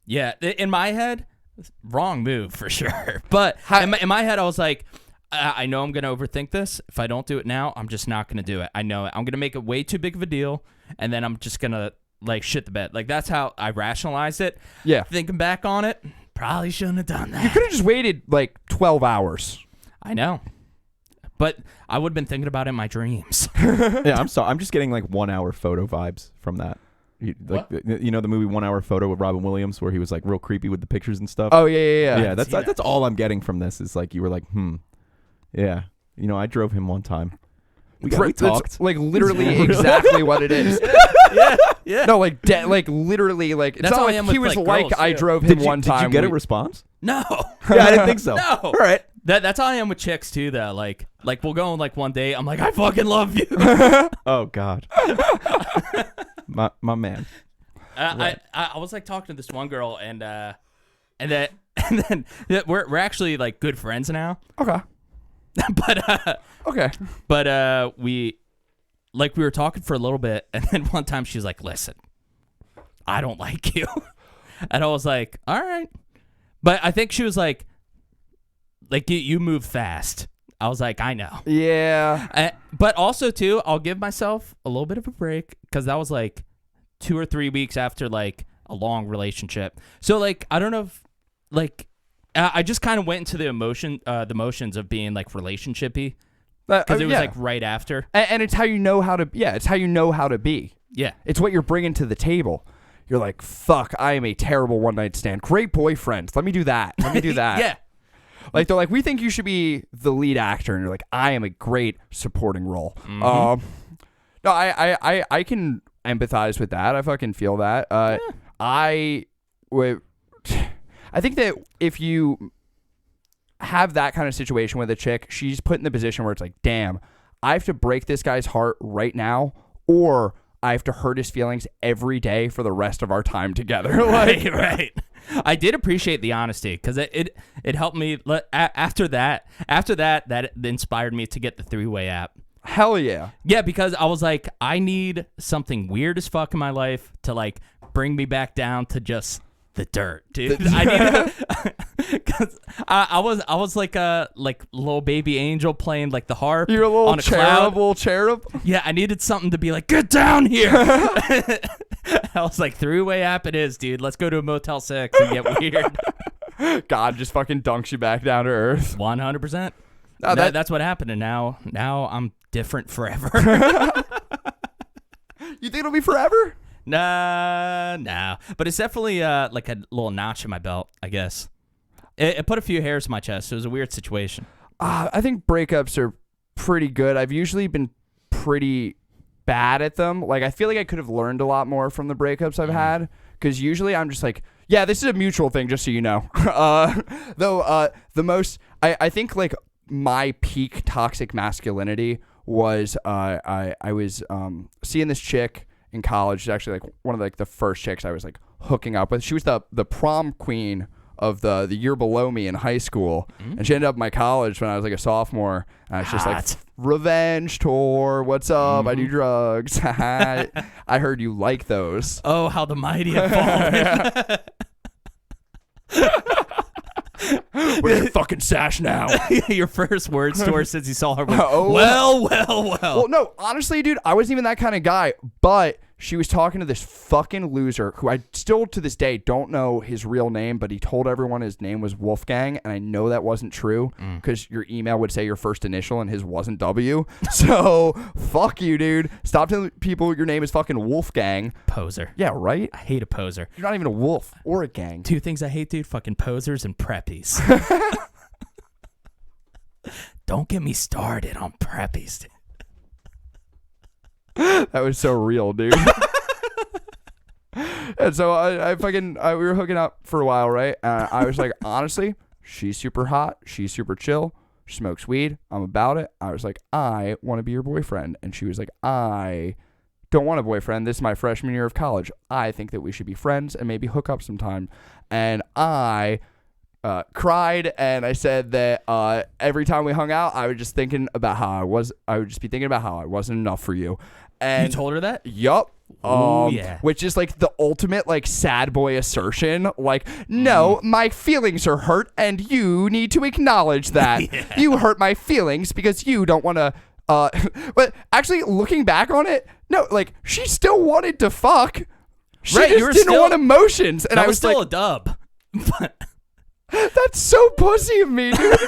yeah, in my head, wrong move for sure. But in my head, I was like, I know I'm going to overthink this. If I don't do it now, I'm just not going to do it. I know it. I'm going to make it way too big of a deal, and then I'm just going to, like, shit the bed. Like, that's how I rationalized it. Yeah. Thinking back on it, probably shouldn't have done that. You could have just waited, like, 12 hours. I know. But I would have been thinking about it in my dreams. Yeah, I'm sorry. I'm just getting, like, 1 hour photo vibes from that. You know the movie 1 Hour Photo with Robin Williams, where he was, like, real creepy with the pictures and stuff? Oh, yeah. Yeah, that's all I'm getting from this is, like, you were like, yeah. You know, I drove him one time. We talked. That's, like, literally exactly what it is. Yeah. No, like, literally, like, it's That's not how I like am he with, was like, like girls, I too. drove him one time. Did you get a response? No. Yeah, I didn't think so. No. All right. That's how I am with chicks too, though. Like we'll go on like one day. I'm like, I fucking love you. Oh God. my man. I was like talking to this one girl, and then we're actually like good friends now. Okay. But we were talking for a little bit, and then one time she was like, "Listen, I don't like you," and I was like, "All right," but I think she was like you move fast. I was like, I know. Yeah. But also too, I'll give myself a little bit of a break because that was like 2 or 3 weeks after like a long relationship. So like I don't know if like I just kind of went into the motions of being like relationshipy because it was like right after. And it's how you know how to. Yeah, it's how you know how to be. Yeah, it's what you're bringing to the table. You're like, fuck, I am a terrible one night stand. Great boyfriend. Let me do that. Let me do that. Yeah. Like they're like, we think you should be the lead actor, and you're like, I am a great supporting role. No, I can empathize with that. I fucking feel that. I think that if you have that kind of situation with a chick, she's put in the position where it's like, damn, I have to break this guy's heart right now, or I have to hurt his feelings every day for the rest of our time together. Right. I did appreciate the honesty because it helped me. After that inspired me to get the 3-way app. Hell yeah. Yeah, because I was like, I need something weird as fuck in my life to like bring me back down to just the dirt, dude. I needed because I was like a little baby angel playing like the harp. You're a little on a cloud. cherub. Yeah, I needed something to be like, get down here. I was like, 3-way app it is, dude. Let's go to a Motel 6 and get weird. God just fucking dunks you back down to earth. 100%. No, that's what happened, and now I'm different forever. You think it'll be forever? Nah. But it's definitely like a little notch in my belt, I guess. It put a few hairs in my chest. It was a weird situation. I think breakups are pretty good. I've usually been pretty bad at them. Like, I feel like I could have learned a lot more from the breakups I've had, because usually I'm just like, yeah, this is a mutual thing, just so you know. The most, I think, like, my peak toxic masculinity was I was seeing this chick in college. She's actually like one of like the first chicks I was like hooking up with. She was the prom queen of the year below me in high school, and she ended up in my college when I was like a sophomore. And I was just like, revenge tour, what's up? I do drugs. I heard you like those. Oh, how the mighty have fallen. Where's your fucking sash now? Your first words to her since you saw her. Oh. Well. Well, no, honestly, dude, I wasn't even that kind of guy, but she was talking to this fucking loser who I still to this day don't know his real name, but he told everyone his name was Wolfgang, and I know that wasn't true because your email would say your first initial and his wasn't W. So fuck you, dude. Stop telling people your name is fucking Wolfgang. Poser. Yeah, right? I hate a poser. You're not even a wolf or a gang. 2 things I hate, dude. Fucking posers and preppies. Don't get me started on preppies, dude. That was so real, dude. And so we were hooking up for a while, right? I was like, honestly, she's super hot. She's super chill. She smokes weed. I'm about it. I was like, I want to be your boyfriend. And she was like, I don't want a boyfriend. This is my freshman year of college. I think that we should be friends and maybe hook up sometime. And I cried, and I said that every time we hung out, I was just thinking about how I would just be thinking about how I wasn't enough for you. And you told her that? Yup. Yeah. Which is like the ultimate like sad boy assertion. Like, no, my feelings are hurt, and you need to acknowledge that. Yeah. You hurt my feelings because you don't want to. But actually, looking back on it, no, like she still wanted to fuck. She right, just didn't want emotions, and that I was still like, a dub. That's so pussy of me, dude.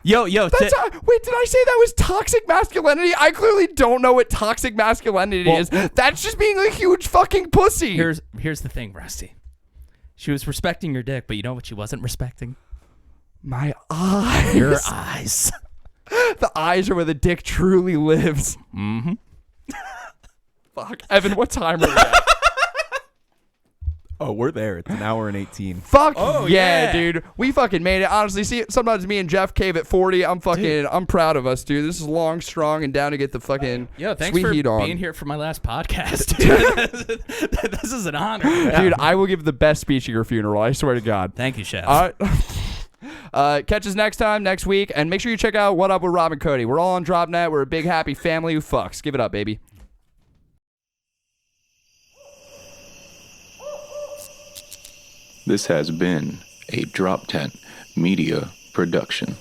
Yo. Wait, did I say that was toxic masculinity? I clearly don't know what toxic masculinity is. That's just being a huge fucking pussy. Here's the thing, Rusty. She was respecting your dick, but you know what she wasn't respecting? My eyes. Your eyes. The eyes are where the dick truly lives. Mm-hmm. Fuck. Evan, what time are we at? Oh, we're there. It's an hour and 18. Fuck yeah, dude. We fucking made it. Honestly, see, sometimes me and Geoff cave at 40. I'm proud of us, dude. This is long, strong, and down to get the fucking thanks sweet for heat on. being here for my last podcast, dude. This is an honor. Dude, I will give the best speech at your funeral. I swear to God. Thank you, Chef. All right. Catch us next week, and make sure you check out What Up with Rob and Cody. We're all on DropTent. We're a big, happy family who fucks. Give it up, baby. This has been a DropTent Media production.